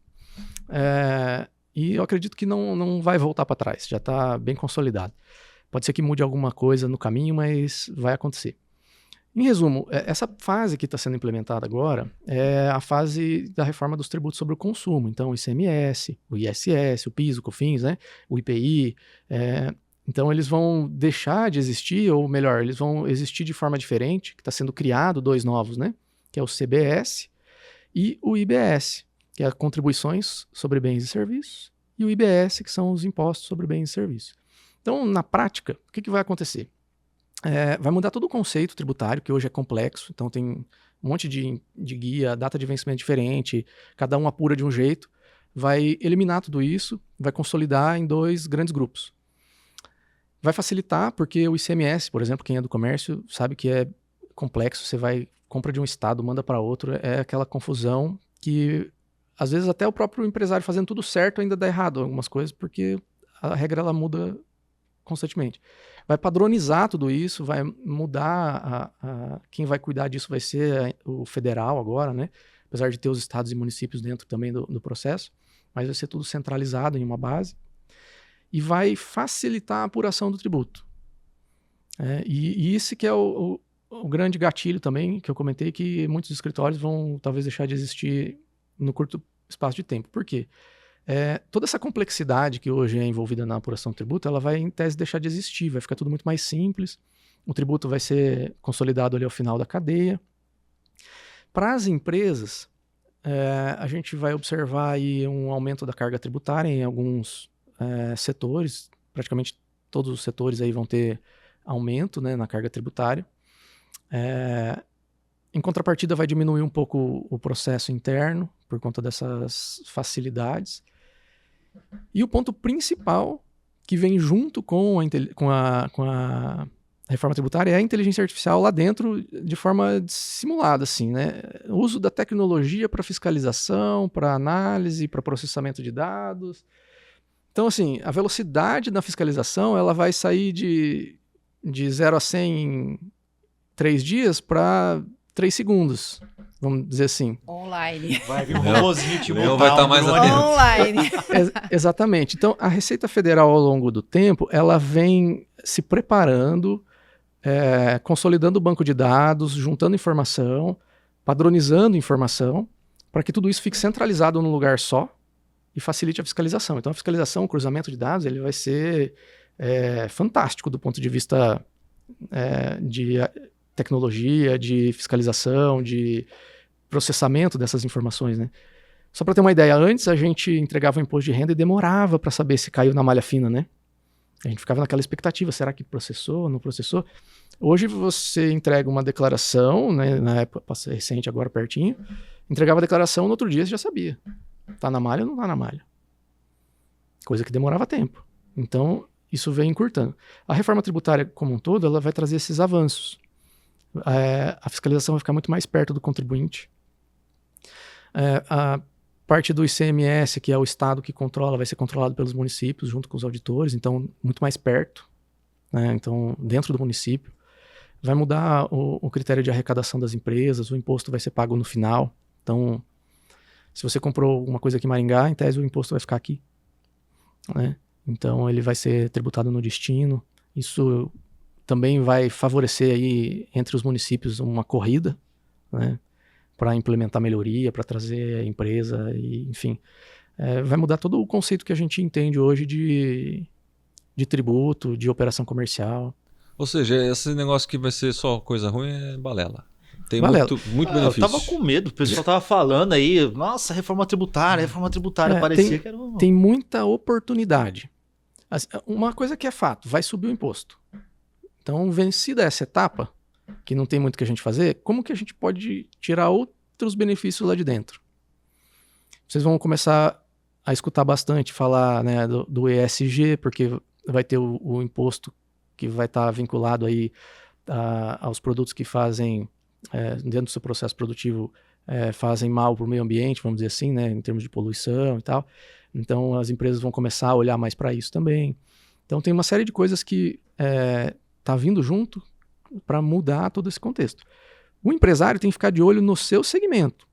Speaker 4: E eu acredito que não vai voltar para trás, já está bem consolidado. Pode ser que mude alguma coisa no caminho, mas vai acontecer. Em resumo, essa fase que está sendo implementada agora é a fase da reforma dos tributos sobre o consumo. Então, o ICMS, o ISS, o PIS, o COFINS, né? O IPI. Então, eles vão deixar de existir, ou melhor, eles vão existir de forma diferente, que está sendo criado 2 novos, né? Que é o CBS e o IBS, que é contribuições sobre bens e serviços, e o IBS, que são os impostos sobre bens e serviços. Então, na prática, o que vai acontecer? Vai mudar todo o conceito tributário, que hoje é complexo, então tem um monte de guia, data de vencimento diferente, cada um apura de um jeito, vai eliminar tudo isso, vai consolidar em 2 grandes grupos. Vai facilitar porque o ICMS, por exemplo, quem é do comércio sabe que é complexo, você compra de um estado, manda para outro, é aquela confusão que às vezes até o próprio empresário fazendo tudo certo ainda dá errado algumas coisas, porque a regra ela muda constantemente. Vai padronizar tudo isso, vai mudar, quem vai cuidar disso vai ser o federal agora, né? Apesar de ter os estados e municípios dentro também do processo, mas vai ser tudo centralizado em uma base e vai facilitar a apuração do tributo. E esse que é o grande gatilho também, que eu comentei, que muitos escritórios vão talvez deixar de existir no curto espaço de tempo. Por quê? Toda essa complexidade que hoje é envolvida na apuração do tributo, ela vai, em tese, deixar de existir, vai ficar tudo muito mais simples, o tributo vai ser consolidado ali ao final da cadeia. Para as empresas, a gente vai observar aí um aumento da carga tributária em alguns setores, praticamente todos os setores aí vão ter aumento, né, na carga tributária. Em contrapartida, vai diminuir um pouco o processo interno por conta dessas facilidades. E o ponto principal que vem junto com a reforma tributária é a inteligência artificial lá dentro de forma simulada, assim, né? O uso da tecnologia para fiscalização, para análise, para processamento de dados. Então, assim, a velocidade da fiscalização ela vai sair de 0 a 100 em 3 dias para 3 segundos, vamos dizer assim.
Speaker 3: Online.
Speaker 1: Vai vir um robôzinho te
Speaker 2: Leão vai estar mais atento.
Speaker 3: Online.
Speaker 4: Exatamente. Então, a Receita Federal, ao longo do tempo, ela vem se preparando, consolidando o banco de dados, juntando informação, padronizando informação, para que tudo isso fique centralizado num lugar só e facilite a fiscalização. Então, a fiscalização, o cruzamento de dados, ele vai ser fantástico do ponto de vista de tecnologia, de fiscalização, de processamento dessas informações, né? Só para ter uma ideia, antes a gente entregava o imposto de renda e demorava para saber se caiu na malha fina, né? A gente ficava naquela expectativa, será que processou, não processou? Hoje você entrega uma declaração, né, na época recente, agora pertinho, entregava a declaração, no outro dia você já sabia. Tá na malha ou não tá na malha? Coisa que demorava tempo. Então, isso vem encurtando. A reforma tributária como um todo, ela vai trazer esses avanços. A fiscalização vai ficar muito mais perto do contribuinte. A parte do ICMS, que é o Estado que controla, vai ser controlado pelos municípios junto com os auditores, então muito mais perto, né? Então, dentro do município. Vai mudar o critério de arrecadação das empresas, o imposto vai ser pago no final. Então, se você comprou alguma coisa aqui em Maringá, em tese o imposto vai ficar aqui, né? Então, ele vai ser tributado no destino. Isso também vai favorecer aí entre os municípios uma corrida, né, para implementar melhoria, para trazer a empresa, e, enfim. Vai mudar todo o conceito que a gente entende hoje de tributo, de operação comercial.
Speaker 2: Ou seja, esse negócio que vai ser só coisa ruim é balela. Tem
Speaker 4: Balela.
Speaker 2: muito benefício.
Speaker 1: Eu tava com medo, o pessoal tava falando aí, nossa, reforma tributária, parecia que era
Speaker 4: Tem muita oportunidade. Uma coisa que é fato, vai subir o imposto. Então, vencida essa etapa, que não tem muito o que a gente fazer, como que a gente pode tirar outros benefícios lá de dentro? Vocês vão começar a escutar bastante falar, né, do ESG, porque vai ter o imposto que vai estar vinculado aí aos produtos que fazem, dentro do seu processo produtivo, fazem mal para o meio ambiente, vamos dizer assim, né, em termos de poluição e tal. Então, as empresas vão começar a olhar mais para isso também. Então, tem uma série de coisas que está vindo junto para mudar todo esse contexto. O empresário tem que ficar de olho no seu segmento.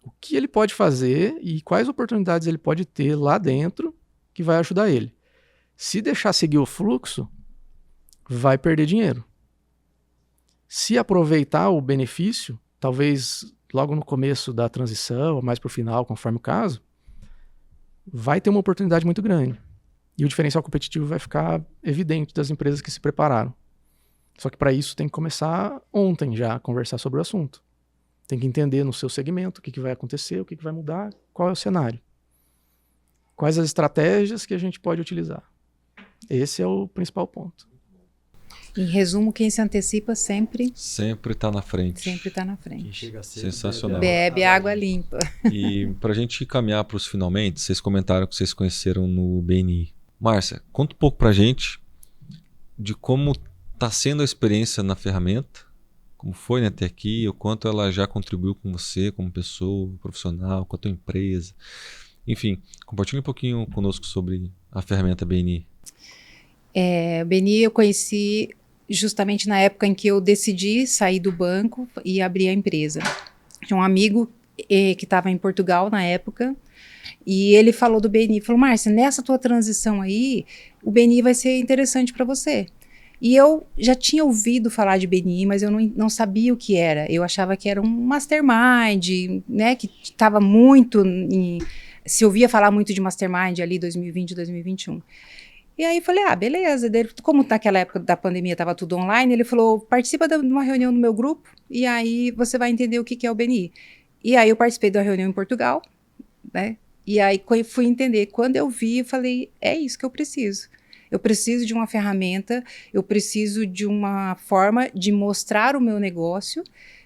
Speaker 4: O que ele pode fazer e quais oportunidades ele pode ter lá dentro que vai ajudar ele. Se deixar seguir o fluxo, vai perder dinheiro. Se aproveitar o benefício, talvez logo no começo da transição, ou mais para o final, conforme o caso, vai ter uma oportunidade muito grande. E o diferencial competitivo vai ficar evidente das empresas que se prepararam. Só que para isso tem que começar ontem já a conversar sobre o assunto. Tem que entender no seu segmento o que vai acontecer, o que vai mudar, qual é o cenário. Quais as estratégias que a gente pode utilizar. Esse é o principal ponto.
Speaker 3: Em resumo, quem se antecipa sempre
Speaker 2: está na frente.
Speaker 3: sempre está na
Speaker 1: Quem
Speaker 3: frente.
Speaker 1: chega cedo,
Speaker 2: Sensacional.
Speaker 3: Bebe água limpa.
Speaker 2: E para a gente caminhar para os finalmente, vocês comentaram que vocês conheceram no BNI. Márcia, conta um pouco para a gente de como está sendo a experiência na ferramenta, como foi, né, até aqui, o quanto ela já contribuiu com você como pessoa, profissional, com a tua empresa. Enfim, compartilhe um pouquinho conosco sobre a ferramenta BNI.
Speaker 3: O BNI eu conheci justamente na época em que eu decidi sair do banco e abrir a empresa. Tinha um amigo que estava em Portugal na época e ele falou do BNI, falou: Márcia, nessa tua transição aí, o BNI vai ser interessante para você. E eu já tinha ouvido falar de BNI, mas eu não sabia o que era. Eu achava que era um mastermind, né, que estava muito se ouvia falar muito de mastermind ali 2020, 2021. E aí falei, beleza. Como naquela época da pandemia estava tudo online, ele falou, participa de uma reunião no meu grupo e aí você vai entender o que é o BNI. E aí eu participei da reunião em Portugal, né? E aí fui entender. Quando eu vi, eu falei, é isso que eu preciso. Eu preciso de uma ferramenta, eu preciso de uma forma de mostrar o meu negócio,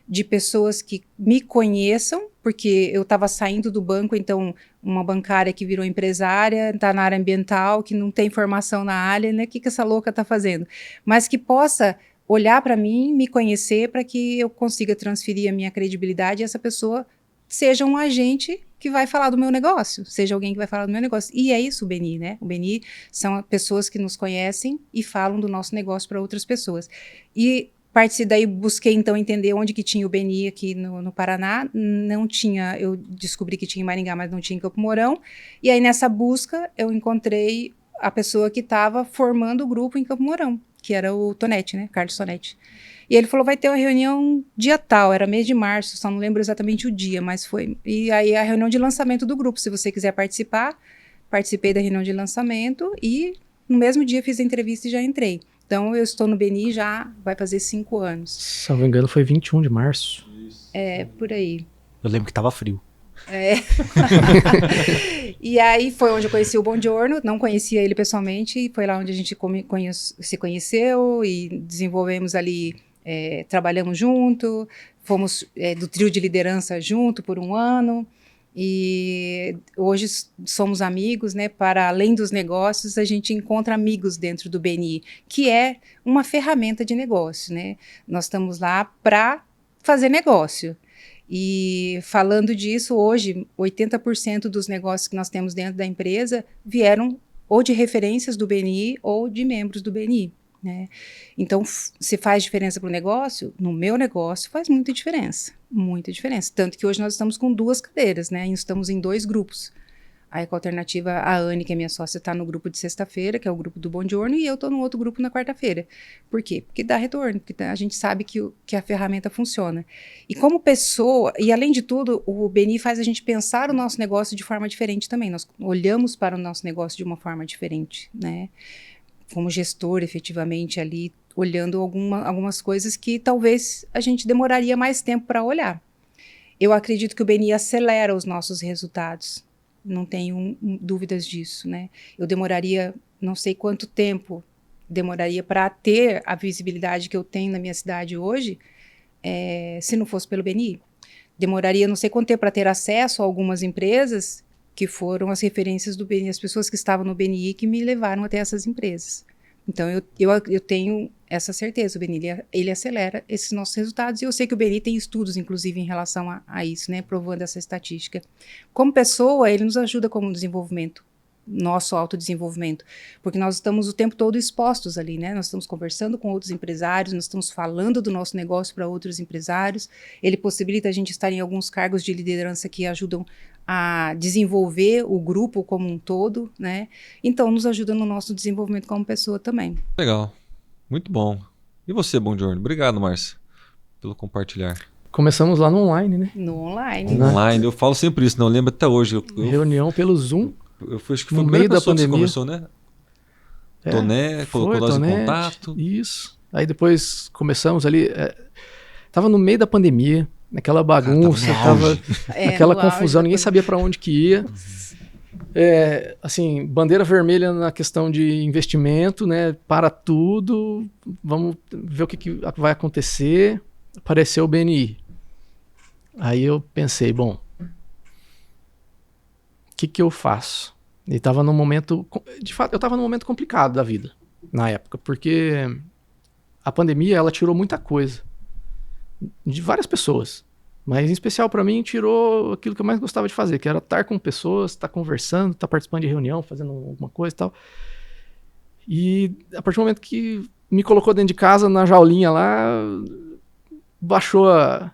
Speaker 3: de pessoas que me conheçam, porque eu estava saindo do banco, então uma bancária que virou empresária, está na área ambiental, que não tem formação na área, né? O que essa louca está fazendo? Mas que possa olhar para mim, me conhecer, para que eu consiga transferir a minha credibilidade e essa pessoa seja um agente que vai falar do meu negócio, seja alguém que vai falar do meu negócio. E é isso o BNI, né? O BNI são pessoas que nos conhecem e falam do nosso negócio para outras pessoas. E daí busquei então entender onde que tinha o BNI aqui no Paraná. Não tinha, eu descobri que tinha em Maringá, mas não tinha em Campo Mourão. E aí nessa busca eu encontrei a pessoa que estava formando o grupo em Campo Mourão, que era o Tonetti, né? Carlos Tonetti. E ele falou, vai ter uma reunião dia tal, era mês de março, só não lembro exatamente o dia, mas foi. E aí a reunião de lançamento do grupo, se você quiser participar, participei da reunião de lançamento e no mesmo dia fiz a entrevista e já entrei. Então eu estou no BNI já vai fazer 5 anos.
Speaker 4: Se não me engano foi 21 de março.
Speaker 3: É, por aí.
Speaker 1: Eu lembro que tava frio.
Speaker 3: E aí foi onde eu conheci o Buongiorno, não conhecia ele pessoalmente, e foi lá onde a gente se conheceu e desenvolvemos ali, trabalhamos junto, fomos do trio de liderança junto por 1 ano, e hoje somos amigos, né? Para além dos negócios, a gente encontra amigos dentro do BNI, que é uma ferramenta de negócio, né? Nós estamos lá para fazer negócio. E falando disso, hoje, 80% dos negócios que nós temos dentro da empresa vieram ou de referências do BNI ou de membros do BNI, né? Então, se faz diferença para o negócio, no meu negócio faz muita diferença. Tanto que hoje nós estamos com 2 cadeiras, né? Estamos em 2 grupos. A Ecoalternativa, a Anne, que é minha sócia, está no grupo de sexta-feira, que é o grupo do Buongiorno, e eu estou no outro grupo na quarta-feira. Por quê? Porque dá retorno, porque a gente sabe que a ferramenta funciona. E como pessoa, e além de tudo, o BNI faz a gente pensar o nosso negócio de forma diferente também. Nós olhamos para o nosso negócio de uma forma diferente, né? Como gestor, efetivamente, ali, olhando algumas coisas que talvez a gente demoraria mais tempo para olhar. Eu acredito que o BNI acelera os nossos resultados. Não tenho dúvidas disso, né? Eu demoraria, não sei quanto tempo, demoraria para ter a visibilidade que eu tenho na minha cidade hoje, se não fosse pelo BNI. Demoraria não sei quanto tempo para ter acesso a algumas empresas que foram as referências do BNI, as pessoas que estavam no BNI que me levaram até essas empresas. Então, eu tenho essa certeza, o BNI, ele acelera esses nossos resultados, e eu sei que o BNI tem estudos, inclusive, em relação a isso, né, provando essa estatística. Como pessoa, ele nos ajuda como desenvolvimento, nosso autodesenvolvimento, porque nós estamos o tempo todo expostos ali, né, nós estamos conversando com outros empresários, nós estamos falando do nosso negócio para outros empresários, ele possibilita a gente estar em alguns cargos de liderança que ajudam a desenvolver o grupo como um todo, né? Então, nos ajuda no nosso desenvolvimento como pessoa também.
Speaker 2: Legal. Muito bom. E você, Buongiorno? Obrigado, Márcia, pelo compartilhar.
Speaker 4: Começamos lá no online, né?
Speaker 3: No online.
Speaker 2: Online. Eu falo sempre isso, não lembro até hoje.
Speaker 4: Reunião pelo Zoom.
Speaker 2: Eu fui, acho que foi
Speaker 4: no
Speaker 2: a primeira
Speaker 4: meio da
Speaker 2: pessoa
Speaker 4: pandemia.
Speaker 2: Que você começou, né? Toné, colocou nós em contato.
Speaker 4: Isso. Aí depois começamos ali. Tava no meio da pandemia. Naquela bagunça, tava aquela confusão, ninguém sabia para onde que ia. assim, bandeira vermelha na questão de investimento, né? Para tudo, vamos ver o que vai acontecer. Apareceu o BNI. Aí eu pensei, bom, o que eu faço? E estava num momento, de fato, eu estava num momento complicado da vida na época, porque a pandemia ela tirou muita coisa de várias pessoas. Mas, em especial, para mim, tirou aquilo que eu mais gostava de fazer, que era estar com pessoas, estar conversando, estar participando de reunião, fazendo alguma coisa e tal. E, a partir do momento que me colocou dentro de casa, na jaulinha lá, baixou a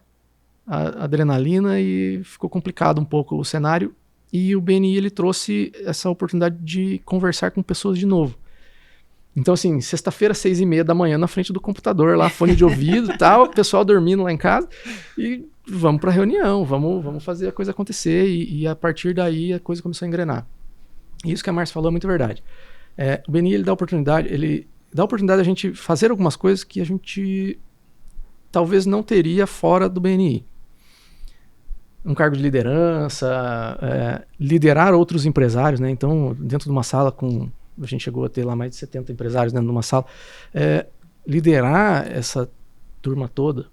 Speaker 4: adrenalina e ficou complicado um pouco o cenário. E o BNI, ele trouxe essa oportunidade de conversar com pessoas de novo. Então, assim, sexta-feira, 6h30 da manhã, na frente do computador, lá, fone de ouvido e tal, o pessoal dormindo lá em casa, e vamos para reunião, vamos fazer a coisa acontecer, e a partir daí a coisa começou a engrenar. E isso que a Márcia falou é muito verdade. O BNI, ele dá oportunidade a gente fazer algumas coisas que a gente talvez não teria fora do BNI. Um cargo de liderança, liderar outros empresários, né? Então, dentro de uma sala a gente chegou a ter lá mais de 70 empresários dentro de uma sala. Liderar essa turma toda,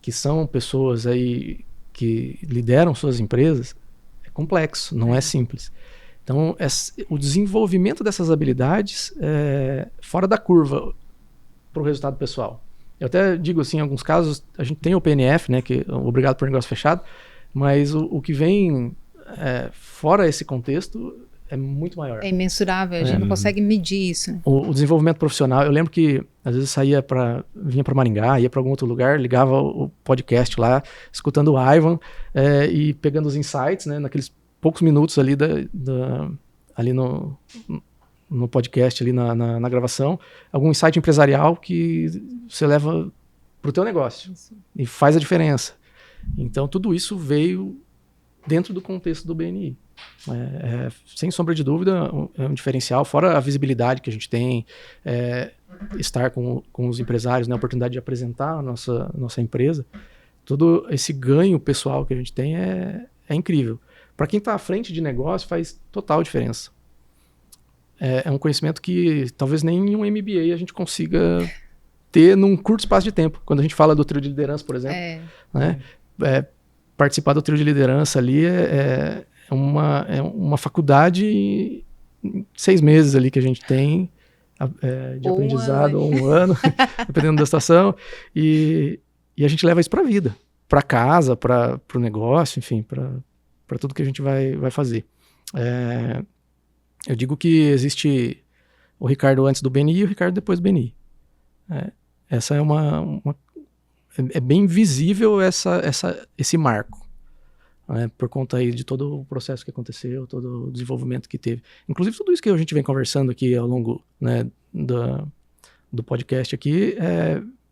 Speaker 4: que são pessoas aí que lideram suas empresas, é complexo, não é simples. Então, o desenvolvimento dessas habilidades é fora da curva para o resultado pessoal. Eu até digo assim, em alguns casos, a gente tem o PNF, né, que é Obrigado por Negócio Fechado, mas o que vem fora esse contexto é muito maior.
Speaker 3: É imensurável, a gente não consegue medir isso.
Speaker 4: O desenvolvimento profissional, eu lembro que às vezes vinha para Maringá, ia para algum outro lugar, ligava o podcast lá, escutando o Ivan e pegando os insights, né, naqueles poucos minutos ali, ali no podcast, ali na gravação, algum insight empresarial que você leva para o teu negócio e faz a diferença. Então tudo isso veio dentro do contexto do BNI. Sem sombra de dúvida, é um diferencial, fora a visibilidade que a gente tem, estar com os empresários, né, a oportunidade de apresentar a nossa empresa, todo esse ganho pessoal que a gente tem é incrível. Para quem está à frente de negócio, faz total diferença. É um conhecimento que talvez nem em um MBA a gente consiga ter num curto espaço de tempo. Quando a gente fala do trio de liderança, por exemplo, né, participar do trio de liderança ali é uma faculdade em 6 meses ali que a gente tem de aprendizado, ou 1 ano, dependendo da situação, e a gente leva isso para a vida, para casa, para o negócio, enfim, para tudo que a gente vai fazer. Eu digo que existe o Ricardo antes do BNI e o Ricardo depois do BNI. Essa é bem visível esse marco. Por conta aí de todo o processo que aconteceu, todo o desenvolvimento que teve. Inclusive tudo isso que a gente vem conversando aqui ao longo, né, do podcast aqui,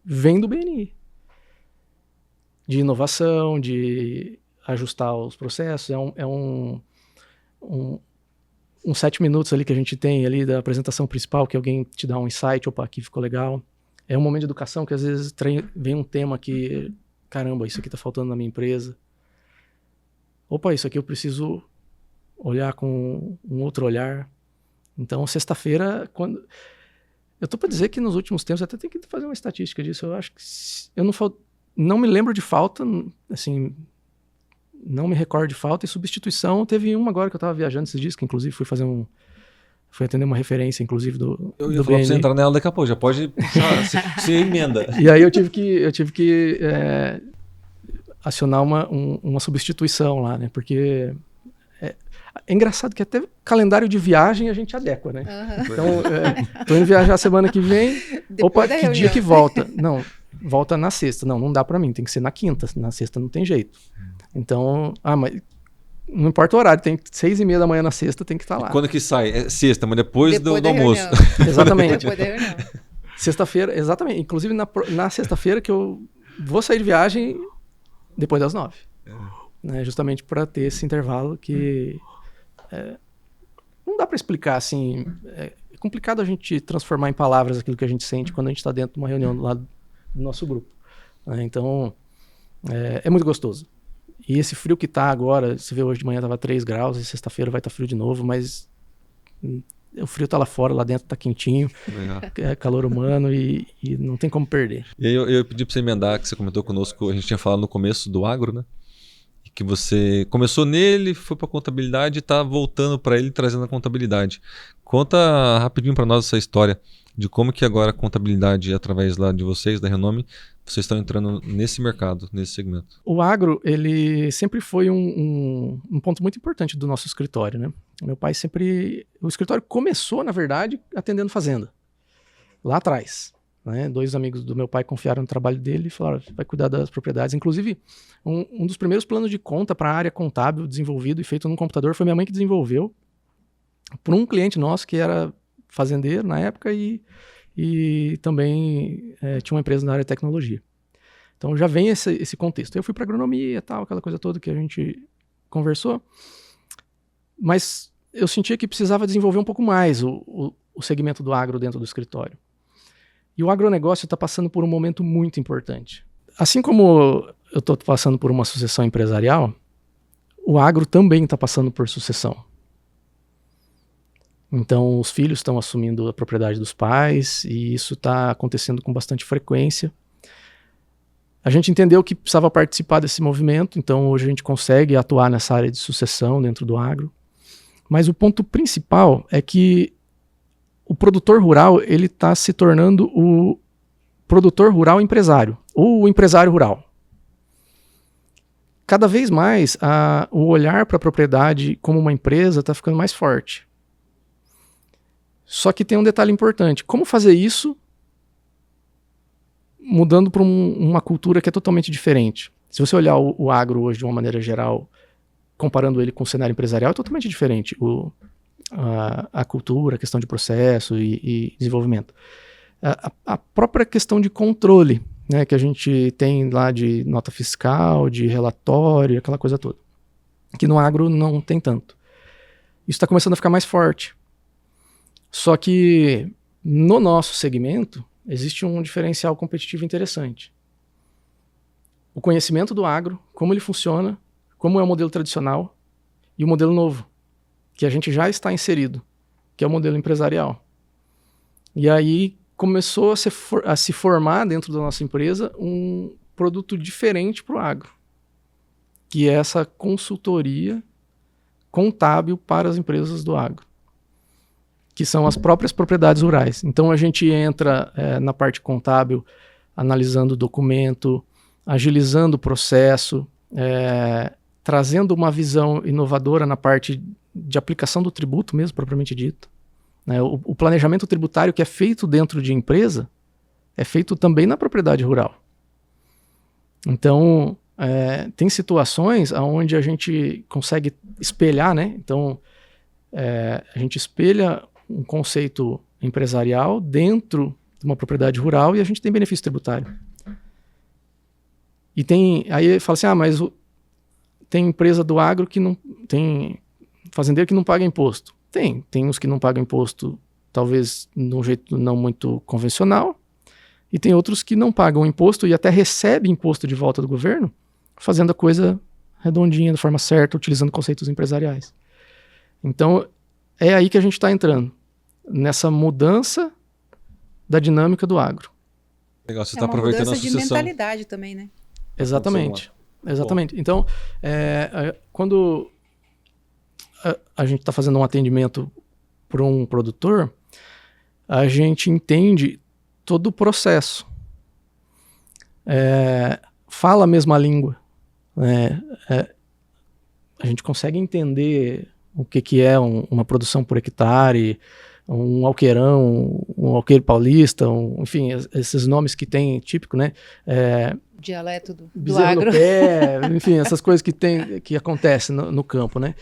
Speaker 4: vem do BNI. De inovação, de ajustar os processos, uns 7 minutos ali que a gente tem ali da apresentação principal, que alguém te dá um insight, opa, aqui ficou legal. É um momento de educação que às vezes vem um tema que, caramba, isso aqui tá faltando na minha empresa. Opa, isso aqui eu preciso olhar com um outro olhar. Então, sexta-feira, eu tô para dizer que nos últimos tempos, até tem que fazer uma estatística disso, eu acho que eu não me lembro de falta, assim, não me recordo de falta, e substituição, teve uma agora que eu tava viajando esses dias, que inclusive fui atender uma referência, inclusive,
Speaker 2: Eu ia falar pra você entrar nela daqui a pouco, já pode se emenda.
Speaker 4: E aí eu tive que acionar uma substituição lá, né? Porque é engraçado que até calendário de viagem a gente adequa, né? Uhum. Então, tô indo viajar semana que vem. Opa, que dia que volta? Não, volta na sexta. Não dá pra mim, tem que ser na quinta. Na sexta não tem jeito. Então, mas não importa o horário, tem 6h30 da manhã na sexta, tem que estar lá.
Speaker 2: E quando que sai? É sexta, mas depois do almoço.
Speaker 4: Exatamente. Depois da reunião. Sexta-feira, exatamente. Inclusive na sexta-feira que eu vou sair de viagem depois das 9. Né, justamente para ter esse intervalo que não dá para explicar assim. É complicado a gente transformar em palavras aquilo que a gente sente quando a gente está dentro de uma reunião lá do nosso grupo. Né, então, é muito gostoso. E esse frio que tá agora, você vê hoje de manhã tava 3 graus, e sexta-feira vai estar frio de novo, mas o frio tá lá fora, lá dentro tá quentinho,
Speaker 2: Legal.
Speaker 4: é calor humano e não tem como perder.
Speaker 2: E aí eu pedi para você emendar, que você comentou conosco, a gente tinha falado no começo do agro, né? Que você começou nele, foi para contabilidade e está voltando para ele, trazendo a contabilidade. Conta rapidinho para nós essa história de como que agora a contabilidade, através lá de vocês, da Renome, vocês estão entrando nesse mercado, nesse segmento.
Speaker 4: O agro, ele sempre foi um ponto muito importante do nosso escritório, né? Meu pai sempre... O escritório começou, na verdade, atendendo fazenda. Lá atrás. Né? 2 amigos do meu pai confiaram no trabalho dele e falaram, vai cuidar das propriedades. Inclusive, um dos primeiros planos de conta para a área contábil desenvolvido e feito num computador foi minha mãe que desenvolveu por um cliente nosso que era fazendeiro na época e também tinha uma empresa na área de tecnologia. Então já vem esse contexto. Eu fui para agronomia e tal, aquela coisa toda que a gente conversou, mas eu sentia que precisava desenvolver um pouco mais o segmento do agro dentro do escritório. E o agronegócio está passando por um momento muito importante. Assim como eu estou passando por uma sucessão empresarial, o agro também está passando por sucessão. Então, os filhos estão assumindo a propriedade dos pais e isso está acontecendo com bastante frequência. A gente entendeu que precisava participar desse movimento, então hoje a gente consegue atuar nessa área de sucessão dentro do agro. Mas o ponto principal é que o produtor rural ele está se tornando o produtor rural empresário, ou o empresário rural. Cada vez mais o olhar para a propriedade como uma empresa está ficando mais forte. Só que tem um detalhe importante. Como fazer isso mudando para uma cultura que é totalmente diferente? Se você olhar o agro hoje de uma maneira geral, comparando ele com o cenário empresarial, é totalmente diferente. A cultura, a questão de processo e desenvolvimento. A própria questão de controle, né, que a gente tem lá de nota fiscal, de relatório, aquela coisa toda. Que no agro não tem tanto. Isso está começando a ficar mais forte. Só que no nosso segmento existe um diferencial competitivo interessante. O conhecimento do agro, como ele funciona, como é o modelo tradicional e o modelo novo, que a gente já está inserido, que é o modelo empresarial. E aí começou a se formar dentro da nossa empresa um produto diferente para o agro, que é essa consultoria contábil para as empresas do agro, que são as próprias propriedades rurais. Então a gente entra na parte contábil, analisando o documento, agilizando o processo, trazendo uma visão inovadora na parte de aplicação do tributo mesmo, propriamente dito. O planejamento tributário que é feito dentro de empresa é feito também na propriedade rural. Então, tem situações onde a gente consegue espelhar, né? Então, a gente espelha um conceito empresarial dentro de uma propriedade rural e a gente tem benefício tributário. E aí fala assim, mas tem empresa do agro que não tem fazendeiro que não paga imposto. Tem uns que não pagam imposto, talvez de um jeito não muito convencional, e tem outros que não pagam imposto e até recebem imposto de volta do governo, fazendo a coisa redondinha, da forma certa, utilizando conceitos empresariais. Então, é aí que a gente está entrando, nessa mudança da dinâmica do agro.
Speaker 2: Legal, você está aproveitando a sucessão.
Speaker 3: É uma mudança de mentalidade também, né?
Speaker 4: Exatamente. Exatamente. Então, quando a gente está fazendo um atendimento para um produtor, a gente entende todo o processo. Fala a mesma língua. A gente consegue entender o que é uma produção por hectare, um alqueirão, um alqueiro paulista, enfim, esses nomes que tem típico, né?
Speaker 3: Dialeto do
Speaker 4: bezerro
Speaker 3: agro.
Speaker 4: no pé, enfim, essas coisas que acontecem no campo, né?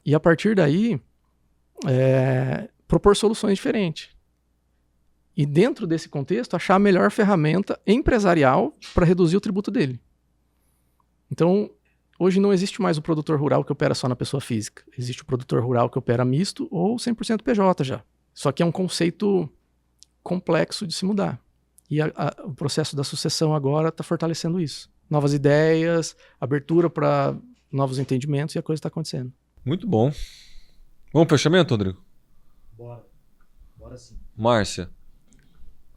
Speaker 4: E a partir daí, propor soluções diferentes. E dentro desse contexto, achar a melhor ferramenta empresarial para reduzir o tributo dele. Então, hoje não existe mais o produtor rural que opera só na pessoa física. Existe o produtor rural que opera misto ou 100% PJ já. Só que é um conceito complexo de se mudar. E o processo da sucessão agora está fortalecendo isso. novas ideias, abertura para novos entendimentos e a coisa está acontecendo.
Speaker 2: Muito bom. Vamos pro fechamento, Rodrigo?
Speaker 1: Bora. Bora sim.
Speaker 2: Márcia,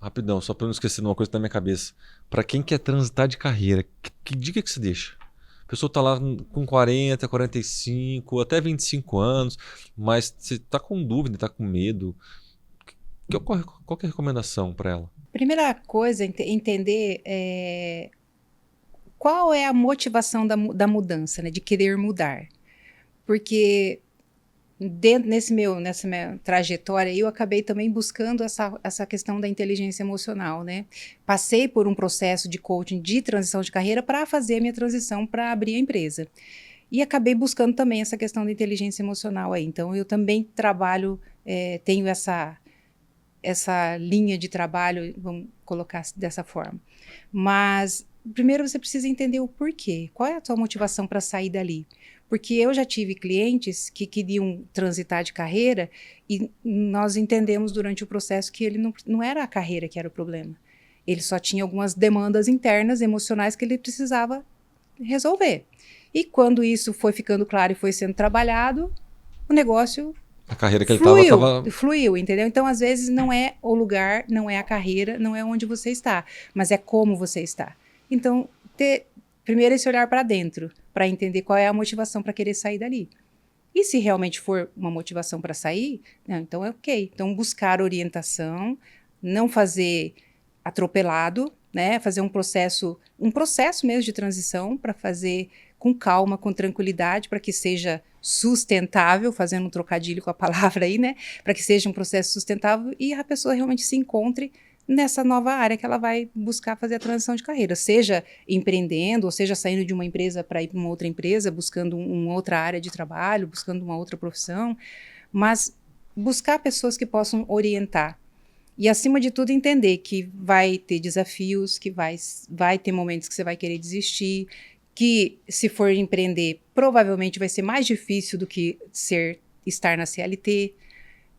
Speaker 2: rapidão, só para não esquecer de uma coisa que tá na minha cabeça. Para quem quer transitar de carreira, que dica que você deixa? A pessoa tá lá com 40, 45, até 25 anos, mas você tá com dúvida, tá com medo. Qual que é a recomendação para ela?
Speaker 3: Primeira coisa, entender qual é a motivação da mudança, né? De querer mudar. Porque nessa minha trajetória, eu acabei também buscando essa questão da inteligência emocional, né? Passei por um processo de coaching de transição de carreira para fazer a minha transição para abrir a empresa. E acabei buscando também essa questão da inteligência emocional aí. Então, eu também trabalho, tenho essa linha de trabalho, vamos colocar dessa forma. Mas, primeiro você precisa entender o porquê. Qual é a tua motivação para sair dali? Porque eu já tive clientes que queriam transitar de carreira e nós entendemos durante o processo que ele não era a carreira que era o problema. Ele só tinha algumas demandas internas, emocionais que ele precisava resolver. E quando isso foi ficando claro e foi sendo trabalhado, o negócio
Speaker 2: A carreira que
Speaker 3: fluiu, entendeu? Então, às vezes, não é o lugar, não é a carreira, não é onde você está, mas é como você está. Então, primeiro esse olhar para dentro, para entender qual é a motivação para querer sair dali. E se realmente for uma motivação para sair, não, então é ok. Então, buscar orientação, não fazer atropelado, né? Fazer um processo mesmo de transição, para fazer com calma, com tranquilidade, para que seja sustentável, fazendo um trocadilho com a palavra aí, né? Para que seja um processo sustentável e a pessoa realmente se encontre nessa nova área que ela vai buscar fazer a transição de carreira, seja empreendendo, ou seja saindo de uma empresa para ir para uma outra empresa, buscando uma outra área de trabalho, buscando uma outra profissão, mas buscar pessoas que possam orientar. E, acima de tudo, entender que vai ter desafios, que vai ter momentos que você vai querer desistir, que, se for empreender, provavelmente vai ser mais difícil do que estar na CLT,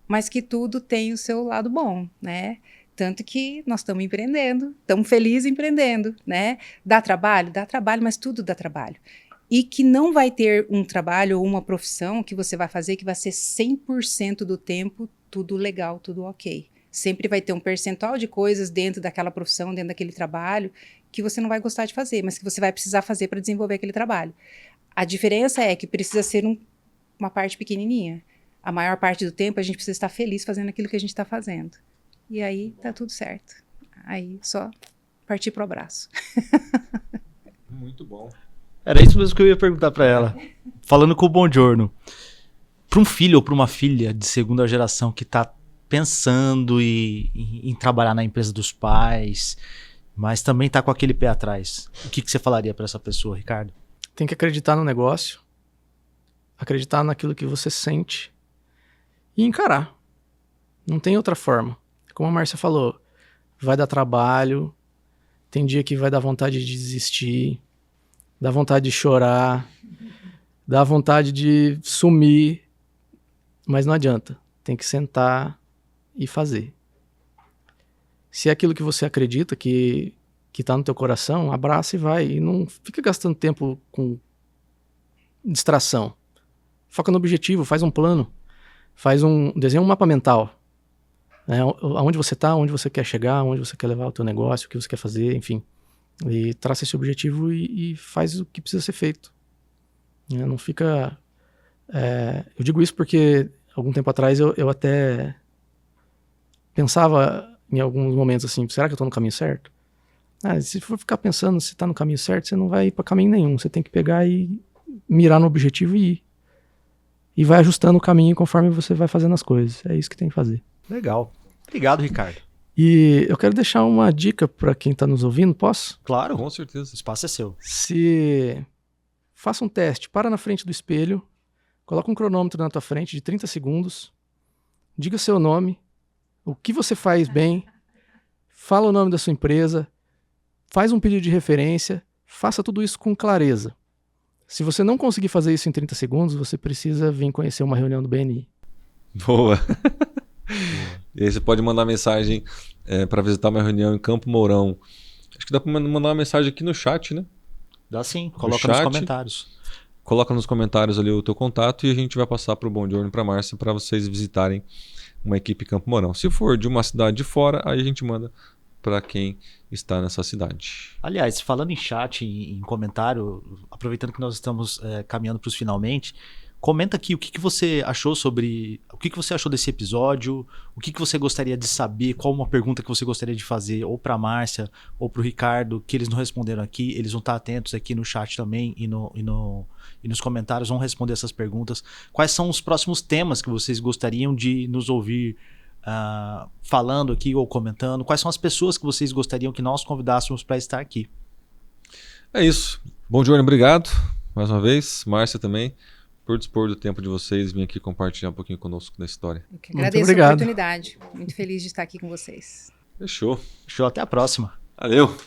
Speaker 3: mas que tudo tem o seu lado bom, né? Tanto que nós estamos empreendendo, estamos felizes empreendendo, né? Dá trabalho, mas tudo dá trabalho. E que não vai ter um trabalho ou uma profissão que você vai fazer que vai ser 100% do tempo tudo legal, tudo ok. Sempre vai ter um percentual de coisas dentro daquela profissão, dentro daquele trabalho, que você não vai gostar de fazer, mas que você vai precisar fazer para desenvolver aquele trabalho. A diferença é que precisa ser uma parte pequenininha. A maior parte do tempo a gente precisa estar feliz fazendo aquilo que a gente está fazendo. E aí tá tudo certo. Aí só partir pro abraço.
Speaker 2: Muito bom.
Speaker 1: Era isso mesmo que eu ia perguntar para ela. Falando com o Buongiorno, para um filho ou para uma filha de segunda geração que tá pensando em trabalhar na empresa dos pais, mas também tá com aquele pé atrás, o que você falaria para essa pessoa, Ricardo?
Speaker 4: Tem que acreditar no negócio, acreditar naquilo que você sente e encarar. Não tem outra forma. Como a Márcia falou, vai dar trabalho, tem dia que vai dar vontade de desistir, dá vontade de chorar, dá vontade de sumir, mas não adianta. Tem que sentar e fazer. Se é aquilo que você acredita que tá no teu coração, abraça e vai. E não fica gastando tempo com distração. Foca no objetivo, faz um plano, desenha um mapa mental. Aonde você está, onde você quer chegar, onde você quer levar o teu negócio, o que você quer fazer, enfim. E traça esse objetivo e faz o que precisa ser feito. Não fica... eu digo isso porque algum tempo atrás eu até pensava em alguns momentos assim, será que eu estou no caminho certo? Se for ficar pensando se está no caminho certo, você não vai ir para caminho nenhum. Você tem que pegar e mirar no objetivo e ir. E vai ajustando o caminho conforme você vai fazendo as coisas. É isso que tem que fazer.
Speaker 1: Legal. Obrigado, Ricardo.
Speaker 4: E eu quero deixar uma dica para quem está nos ouvindo, posso?
Speaker 1: Claro.
Speaker 2: Com certeza.
Speaker 1: O espaço é seu.
Speaker 4: Faça um teste, para na frente do espelho, coloca um cronômetro na tua frente de 30 segundos, diga seu nome, o que você faz bem, fala o nome da sua empresa, faz um pedido de referência, faça tudo isso com clareza. Se você não conseguir fazer isso em 30 segundos, você precisa vir conhecer uma reunião do BNI.
Speaker 2: Boa. E aí você pode mandar mensagem para visitar uma reunião em Campo Mourão. Acho que dá para mandar uma mensagem aqui no chat, né?
Speaker 1: Dá sim, coloca nos comentários.
Speaker 2: Coloca nos comentários ali o teu contato e a gente vai passar para o Bom Giorno e para a Márcia para vocês visitarem uma equipe Campo Mourão. Se for de uma cidade de fora, aí a gente manda para quem está nessa cidade.
Speaker 1: Aliás, falando em chat, em comentário, aproveitando que nós estamos caminhando para os finalmente, comenta aqui o que você achou o que você achou desse episódio, o que você gostaria de saber, qual uma pergunta que você gostaria de fazer ou para a Márcia ou para o Ricardo, que eles não responderam aqui, eles vão estar atentos aqui no chat também e nos comentários vão responder essas perguntas. Quais são os próximos temas que vocês gostariam de nos ouvir falando aqui ou comentando? Quais são as pessoas que vocês gostariam que nós convidássemos para estar aqui?
Speaker 2: É isso. Bom Giorno, obrigado mais uma vez. Márcia também, por dispor do tempo de vocês, vir aqui compartilhar um pouquinho conosco da história.
Speaker 3: Eu que agradeço a oportunidade. Muito feliz de estar aqui com vocês.
Speaker 2: Fechou.
Speaker 1: Até a próxima.
Speaker 2: Valeu.